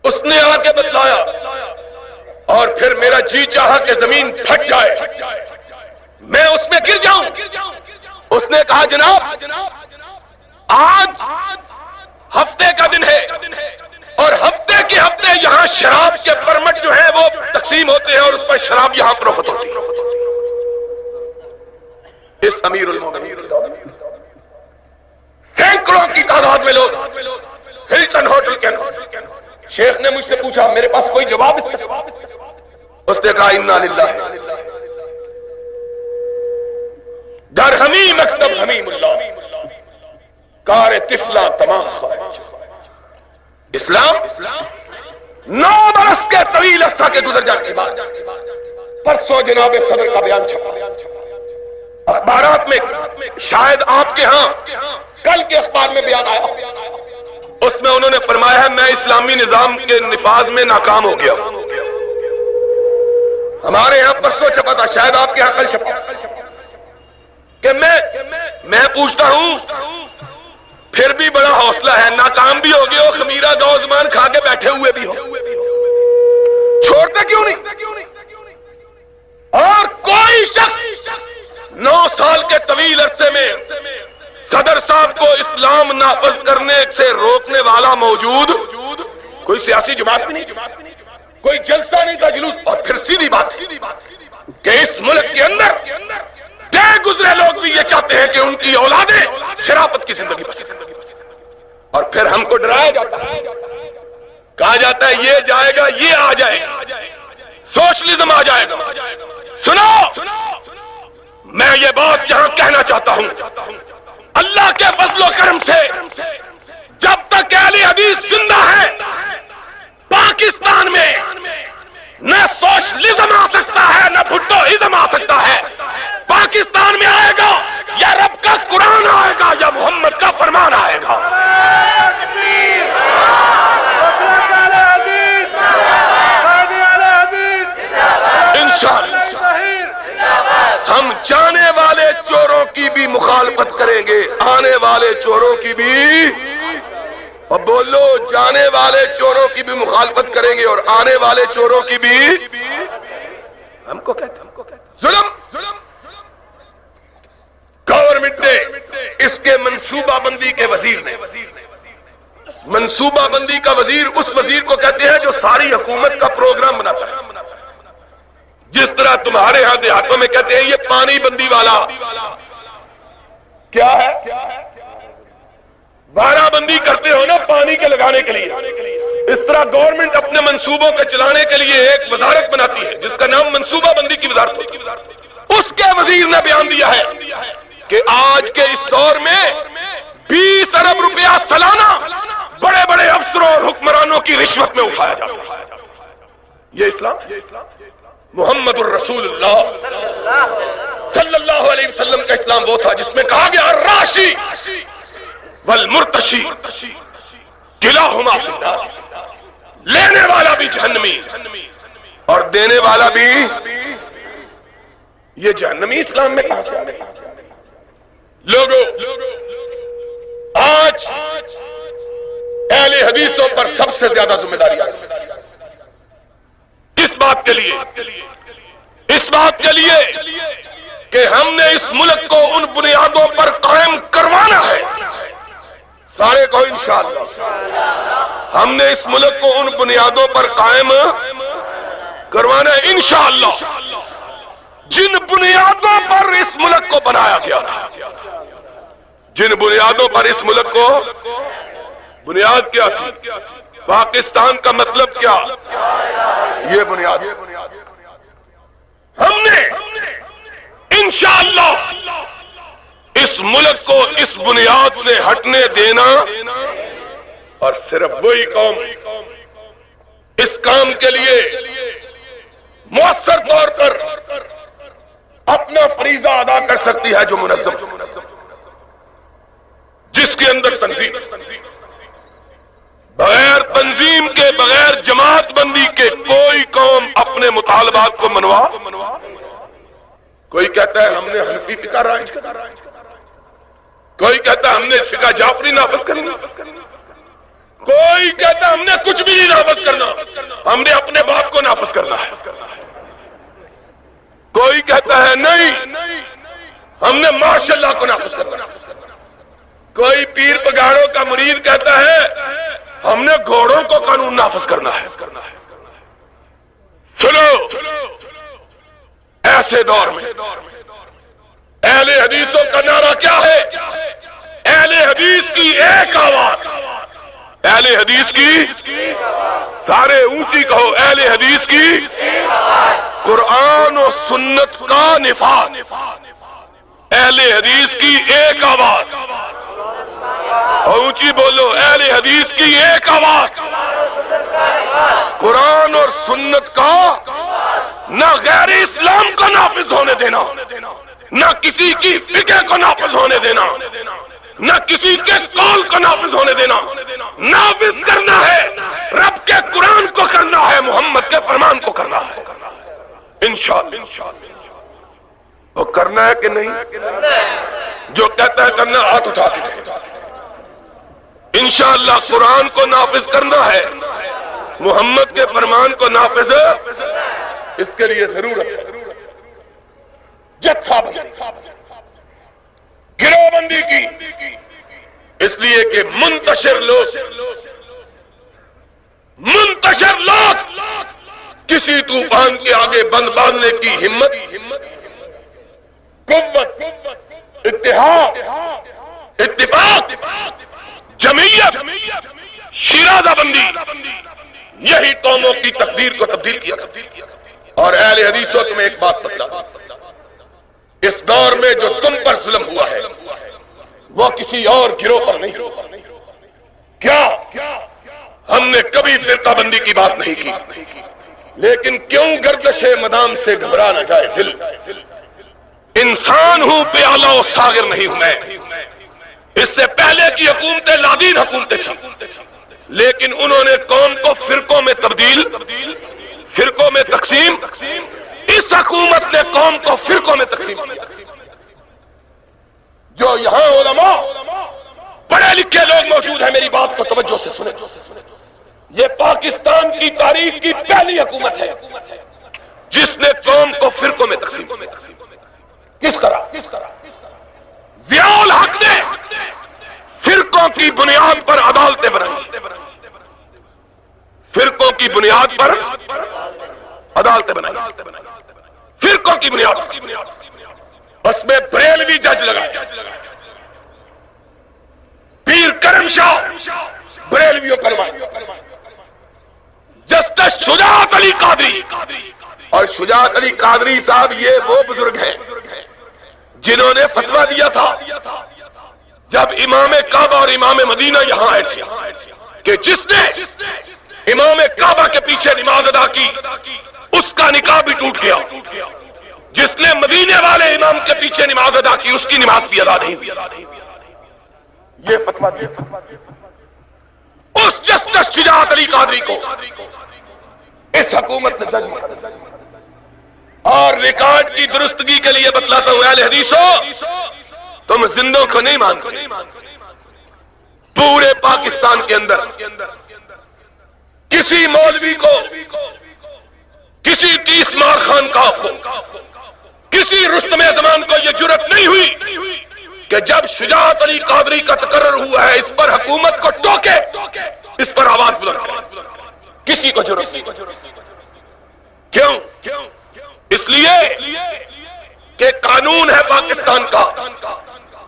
اس نے آ کے بتلایا، اور پھر میرا جی چاہا کہ زمین پھٹ جائے، میں اس میں گر جاؤں۔ اس نے کہا جناب آج ہفتے کا دن ہے، اور ہفتے کے ہفتے یہاں شراب کے پرمٹ جو ہیں وہ تقسیم ہوتے ہیں، اور اس پر شراب یہاں فروخت ہوتی ہے۔ اس امیر المومنین سینکڑوں کی تعداد میں لوگ ہلٹن ہوٹل کے اندر۔ شیخ نے مجھ سے پوچھا، میرے پاس کوئی جواب اس کا؟ اس نے کہا انا للہ در ہمی مکتب حمیم اللہ کار طفلا تمام خواہش۔ اسلام 9 برس کے طویل عرصہ کے گزر جانے کے بعد پرسوں جناب صدر کا بیان چھپا اخبارات میں، شاید آپ کے ہاں کل کے اخبار میں بیان آیا، اس میں انہوں نے فرمایا ہے میں اسلامی نظام کے نفاذ میں ناکام ہو گیا۔ ہمارے یہاں پرسوں چھپا تھا، شاید آپ کے یہاں کل چھپا، کہ میں پوچھتا ہوں پھر بھی بڑا حوصلہ ہے، ناکام بھی ہو گئے ہو، خمیرہ دو زمان کھا کے بیٹھے ہوئے بھی ہو، چھوڑتے کیوں نہیں؟ اور کوئی شخص 9 سال کے طویل عرصے میں صدر صاحب کو اسلام نافذ کرنے سے روکنے والا موجود، کوئی سیاسی جماعت بھی نہیں، کوئی جلسہ نہیں تھا، جلوس۔ اور پھر سیدھی بات کہ اس ملک کے اندر گئے گزرے لوگ بھی یہ چاہتے ہیں کہ ان کی اولادیں شرافت کی زندگی بسر، اور پھر ہم کو ڈرایا جاتا ہے، کہا جاتا ہے یہ جائے گا، یہ آ جائے گا، سوشلزم آ جائے گا۔ سنو، میں یہ بات یہاں کہنا چاہتا ہوں، اللہ کے فضل و کرم سے جب تک اہل حدیث زندہ ہے پاکستان میں نہ سوشلزم آ سکتا ہے نہ بھٹوازم آ سکتا ہے۔ پاکستان میں آئے گا یا رب کا قرآن آئے گا یا محمد کا فرمان آئے گا۔ انشاءاللہ ہم جانے والے چوروں کی بھی مخالفت کریں گے، آنے والے چوروں کی بھی، اور بولو جانے والے چوروں کی بھی مخالفت کریں گے اور آنے والے چوروں کی بھی۔ ہم کو کہتے ظلم گورنمنٹ نے، اس کے منصوبہ بندی کے وزیر نے، منصوبہ بندی کا وزیر اس وزیر کو کہتے ہیں جو ساری حکومت کا پروگرام بناتا ہے، جس طرح تمہارے ہاں دیہاتوں میں کہتے ہیں یہ پانی بندی والا کیا ہے، بارہ بندی کرتے ہو نا پانی کے لگانے کے لیے، اس طرح گورنمنٹ اپنے منصوبوں کے چلانے کے لیے ایک وزارت بناتی ہے جس کا نام منصوبہ بندی کی وزارت ہوتی ہے۔ اس کے وزیر نے بیان دیا ہے کہ آج کے اس دور میں 20 ارب روپیہ سالانہ بڑے بڑے افسروں اور حکمرانوں کی رشوت میں اٹھایا جاتا ہے۔ یہ اسلام محمد الرسول اللہ صلی اللہ علیہ وسلم کا اسلام وہ تھا جس میں کہا گیا الراشی والمرتشی کلاہما فی النار، لینے والا بھی جہنمی اور دینے والا بھی یہ جہنمی اسلام میں کہاں سے آ گیا؟ لوگوں آج اہل حدیثوں پر سب سے زیادہ ذمہ داری آ گئی۔ کس بات کے لیے؟ اس بات کے لیے کہ ہم نے اس ملک کو ان بنیادوں پر قائم کروانا ہے۔ سارے کو انشاءاللہ ہم نے اس ملک کو ان بنیادوں پر قائم کروانا ہے انشاءاللہ جن بنیادوں پر اس ملک کو بنایا گیا تھا۔ جن بنیادوں پر اس ملک کو بنیاد کیا تھی؟ پاکستان کا مطلب کیا؟ یہ بنیاد ہم نے انشاءاللہ اس ملک کو اس بنیاد سے ہٹنے دینا، اور صرف وہی قوم اس کام کے لیے مؤثر طور پر اپنا فریضہ ادا کر سکتی ہے جو منظم، جس کے اندر تنظیم، بغیر تنظیم کے، بغیر جماعت بندی کے کوئی قوم اپنے مطالبات کو منوا۔ کوئی کہتا ہے ہم نے حنفی فقہ رائج کرنا، کوئی کہتا ہے ہم نے فقہ جعفری نافذ کرنا، کوئی کہتا ہے ہم نے کچھ بھی نہیں نافذ کرنا، ہم نے اپنے باپ کو نافذ کرنا ہے، کوئی کہتا ہے نہیں ہم نے ماشاء اللہ کو نافذ کرنا، کوئی پیر پگاڑوں کا مرید کہتا ہے ہم نے گھوڑوں کو قانون نافذ کرنا ہے۔ سنو، ایسے دور میں اہل حدیثوں کا نعرہ کیا ہے؟ اہل حدیث کی ایک آواز، اہل حدیث کی، سارے اونچی کہو، اہل حدیث کی قرآن و سنت کا نفاذ، اہل حدیث کی ایک آواز، اور اونچی بولو، اہل حدیث کی ایک آواز، قرآن اور سنت کا نہ غیر اسلام کو نافذ ہونے دینا، نہ کسی کی فقہ کو نافذ ہونے دینا، نہ کسی کے قول کو نافذ ہونے دینا، نافذ کرنا ہے رب کے قرآن کو کرنا ہے، محمد کے فرمان کو کرنا ہے انشاءاللہ۔ وہ کرنا ہے کہ نہیں؟ جو کہتا ہے کرنا ہاتھ اٹھا کے انشاءاللہ قرآن کو نافذ کرنا ہے، محمد کے فرمان کو نافذ، اس کے لیے ضرورت ہے جتھا بندی، گروہ بندی کی، اس لیے کہ منتشر لوگ کسی طوفان کے آگے بند باندھنے کی ہمت، قوت، اتحاد، اتفاق، جمعیت، شیرازہ بندی، یہی قوموں کی تقدیر کو تبدیل کیا۔ اور اہل حدیثوں تمہیں ایک بات بتلا، اس دور میں جو تم پر ظلم ہوا ہے وہ کسی اور گروہ پر نہیں۔ کیا ہم نے کبھی فرقہ بندی کی بات نہیں کی، لیکن کیوں گردش مدام سے گھبرا نہ جائے دل، انسان ہوں پیالہ و ساغر نہیں ہوں میں۔ اس سے پہلے کی حکومتیں لادین حکومتیں تھیں، لیکن انہوں نے قوم کو فرقوں میں تبدیل، فرقوں میں تقسیم، اس حکومت نے قوم کو فرقوں میں تقسیم کیا۔ جو یہاں علماء پڑھے لکھے لوگ موجود ہیں، میری بات کو توجہ سے سنیں، یہ پاکستان کی تاریخ کی پہلی حکومت ہے جس نے قوم کو فرقوں میں تقسیم کیا۔ کس طرح؟ ضیاء الحق نے فرقوں کی بنیاد پر عدالتیں بنائی، فرقوں کی بنیاد پر عدالتیں بنائی، فرقوں کی بنیاد، اس میں بریلوی جج لگائے، پیر کرم شاہ بریلویوں کروائے، جسٹس شجاعت علی قادری، اور شجاعت علی قادری صاحب یہ وہ بزرگ ہیں جنہوں نے فتویٰ دیا تھا جب امام کعبہ اور امام مدینہ یہاں آئے تھے کہ جس نے امام کعبہ کے پیچھے نماز ادا کی اس کا نکاح بھی ٹوٹ گیا. جس نے مدینے والے امام کے پیچھے نماز ادا کی اس کی نماز بھی ادا نہیں ہوئی. یہ فتویٰ دیا اس جسٹس شجاعت علی قادری کو اس حکومت نے جج مقرر. اور ریکارڈ کی درستگی کے لیے بتلاتا ہوں اہل حدیثوں، تم زندوں کو نہیں مانتے. پورے پاکستان کے اندر کسی مولوی کو، کسی 30 مار خان کا کو، کسی رستم زمان کو یہ جرأت نہیں ہوئی کہ جب شجاعت علی قادری کا تقرر ہوا ہے اس پر حکومت کو ٹوکے، اس پر آواز بلند کرے. کسی کو جرأت نہیں. کیوں؟ اس لیے کہ قانون ہے پاکستان کا.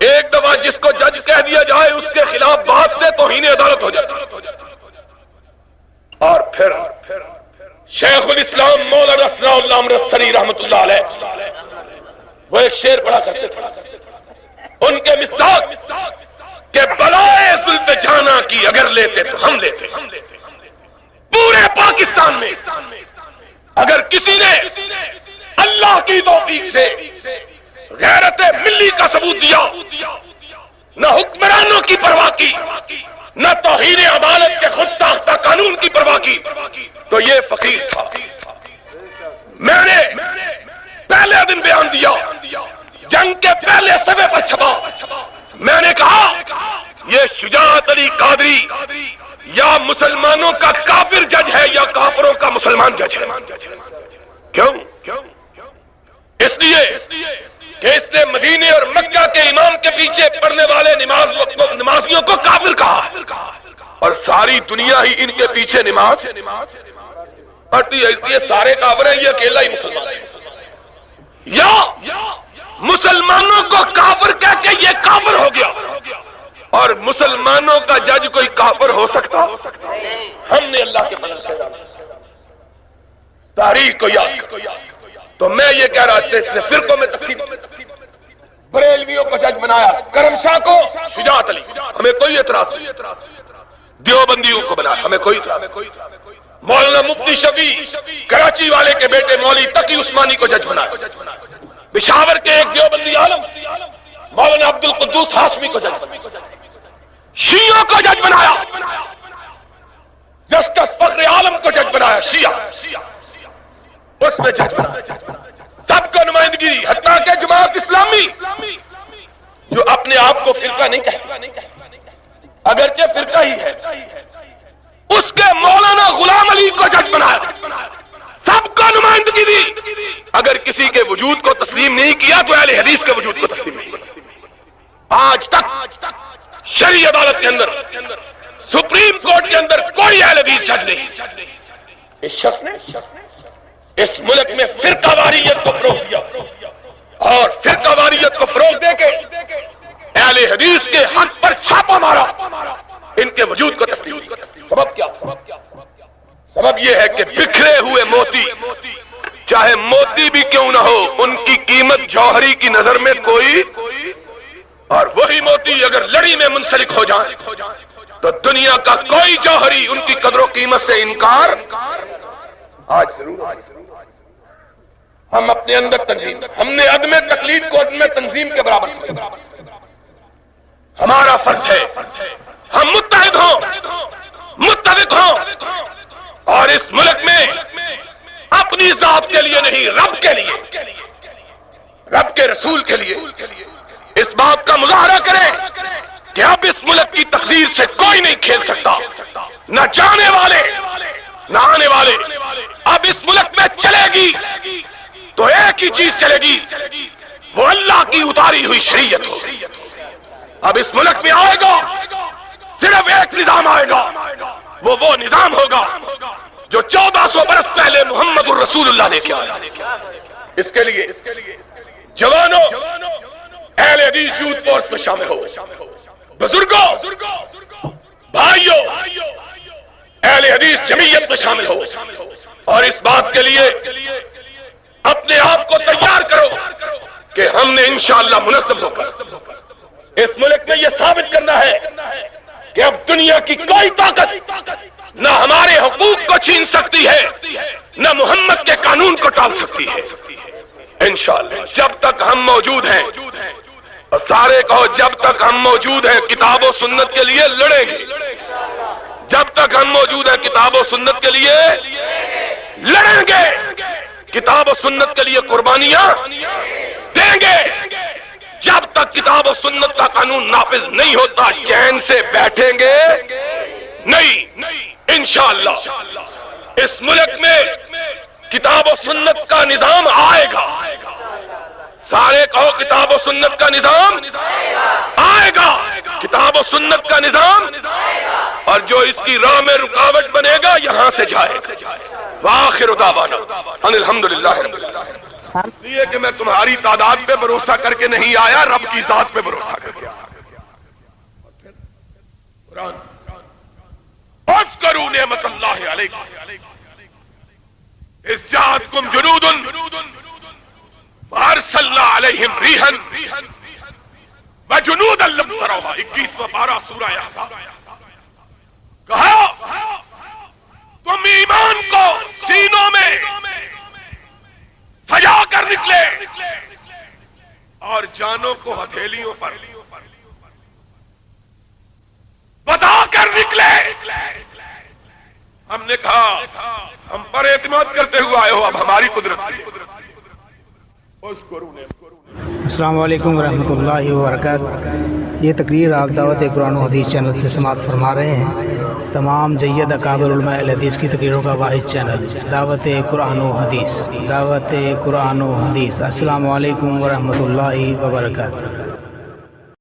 ایک دفعہ جس کو جج کہہ دیا جائے اس کے خلاف بات سے توہین عدالت ہو جاتی. اور پھر شیخ الاسلام مولانا ثناء اللہ امرتسری رحمۃ اللہ علیہ وہ ایک شعر پڑھا کرتے تھے، ان کے مصداق کہ بلائے زلف جانا کی اگر لیتے تو ہم لیتے. پورے پاکستان میں اگر کسی نے اللہ کی توفیق سے غیرت ملی کا ثبوت دیا، نہ حکمرانوں کی پرواہ کی، نہ توہین عدالت کے خود ساختہ قانون کی پرواہ کی، تو یہ فقیر تھا. میں نے پہلے دن بیان دیا، جنگ کے پہلے صفحے پر چھپا، میں نے کہا یہ شجاعت علی قادری یا مسلمانوں کا کافر جج ہے یا کافروں کا مسلمان جج ہے. کیوں؟ اس لیے کہ اس نے مدینے اور مکہ کے امام کے پیچھے پڑھنے والے نمازیوں کو کافر کہا، اور ساری دنیا ہی ان کے پیچھے نماز پڑھتی ہے. اس لیے سارے کافر ہیں، یہ اکیلا ہی مسلمان ہے. یا مسلمانوں کو کافر کہہ کے یہ کافر ہو گیا، اور مسلمانوں کا جج کوئی کافر ہو سکتا؟ ہم نے اللہ کے فضل سے تاریخ کو یاد کیا. تو میں یہ کہہ رہا تھا اس نے فرقوں میں تقسیم، بریلویوں کو جج بنایا، کرم شاہ کو شجاعت علی، ہمیں کوئی اعتراض نہیں. دیوبندیوں کو بنایا، ہمیں کوئی اعتراض نہیں. مولانا مفتی شفیع کراچی والے کے بیٹے مولوی تقی عثمانی کو جج بنایا. پشاور کے ایک دیوبندی عالم مولانا عبد القدوس ہاشمی کو جج بنایا. شیعوں کو جج بنایا، جسٹس فخر عالم کو جج بنایا شیعہ، اس میں جج بنایا. سب کو نمائندگی، حتیٰ کہ جماعت اسلامی جو اپنے آپ کو فرقہ نہیں کہتی، اگرچہ فرقہ ہی ہے، اس کے مولانا غلام علی کو جج بنایا. سب کو نمائندگی دی. اگر کسی کے وجود کو تسلیم نہیں کیا تو اہل حدیث کے وجود کو تسلیم نہیں کیا. آج تک شرعی عدالت کے اندر، سپریم کورٹ کے اندر کوئی اہل حدیث جج نہیں. اس شخص نے اس ملک میں فرقہ واریت کو فروغ دیا، اور فرقہ واریت کو فروغ دے کے اہل حدیث کے حق پر چھاپا مارا، ان کے وجود کو تسلیم. سبب کیا؟ سبب یہ ہے کہ بکھرے ہوئے موتی، چاہے موتی بھی کیوں نہ ہو، ان کی قیمت جوہری کی نظر میں کوئی، اور وہی موتی اگر لڑی میں منسلک ہو جائیں تو دنیا کا کوئی جوہری ان کی قدر و قیمت سے انکار آج ضرور. ہم اپنے اندر تنظیم، ہم نے عدم تقلید کو عدم تنظیم کے برابر سمجھا. ہمارا فرض ہے ہم متحد ہوں، متفق ہوں، اور اس ملک میں اپنی ذات کے لیے نہیں، رب کے لیے، رب کے رسول کے لیے اس بات کا مظاہرہ کریں کہ اب اس ملک کی تقدیر سے کوئی نہیں کھیل سکتا، نہ جانے والے نہ آنے والے. اب اس ملک میں چلے گی تو ایک ہی چیز چلے گی، وہ اللہ کی اتاری ہوئی شریعت ہو. اب اس ملک میں آئے گا صرف ایک نظام آئے گا، وہ نظام ہوگا جو 1400 برس پہلے محمد الرسول اللہ نے کیا. اس کے لیے جوانوں اہل حدیث یوتھ فورس میں شامل ہو، بزرگوں بھائیوں اہل حدیث جمعیت میں شامل ہو، اور اس بات کے لیے اپنے آپ کو تیار کرو کہ ہم نے انشاءاللہ منظم ہو کر اس ملک میں یہ ثابت کرنا ہے کہ اب دنیا کی کوئی طاقت نہ ہمارے حقوق کو چھین سکتی ہے، نہ محمد کے قانون کو ٹال سکتی ہے انشاءاللہ. جب تک ہم موجود ہیں، اور سارے کہو جب تک ہم موجود ہیں کتاب و سنت کے لیے لڑیں گے. جب تک ہم موجود ہیں کتاب و سنت کے لیے لڑیں گے، کتاب و سنت کے لیے قربانیاں دیں گے. جب تک کتاب و سنت کا قانون نافذ نہیں ہوتا چین سے بیٹھیں گے نہیں. انشاءاللہ اس ملک میں کتاب و سنت کا نظام آئے گا. سارے کہو کتاب و سنت کا نظام آئے گا. کتاب و سنت کا نظام، اور جو اس کی راہ میں رکاوٹ بنے گا یہاں سے جائے گا. وآخر دعوانا ان الحمدللہ رب العالمین. اس لیے کہ میں تمہاری تعداد پہ بھروسہ کر کے نہیں آیا، رب کی ذات پہ بھروسہ کر کے آیا. قرآن اذکروا نعمت اللہ علیکم اذ جاءتکم جنود وارسلنا علیہم ریحا وجنودا لم تروها. 21واں پارہ سورہ احزاب. کہا تم ایمان کو سینوں میں سجا کر نکلے اور جانوں کو ہتھیلیوں پر بتا کر نکلے. ہم نے کہا ہم پر اعتماد کرتے ہوئے آئے ہو، اب ہماری قدرت کی. السلام علیکم ورحمۃ اللہ وبرکاتہ. یہ تقریر آپ دعوت قرآن و حدیث چینل سے سماعت فرما رہے ہیں. تمام جید اکابر علماء اہل حدیث کی تقریروں کا واحد چینل دعوت قرآن و حدیث. دعوت قرآن و حدیث. السلام علیکم ورحمۃ اللہ وبرکاتہ.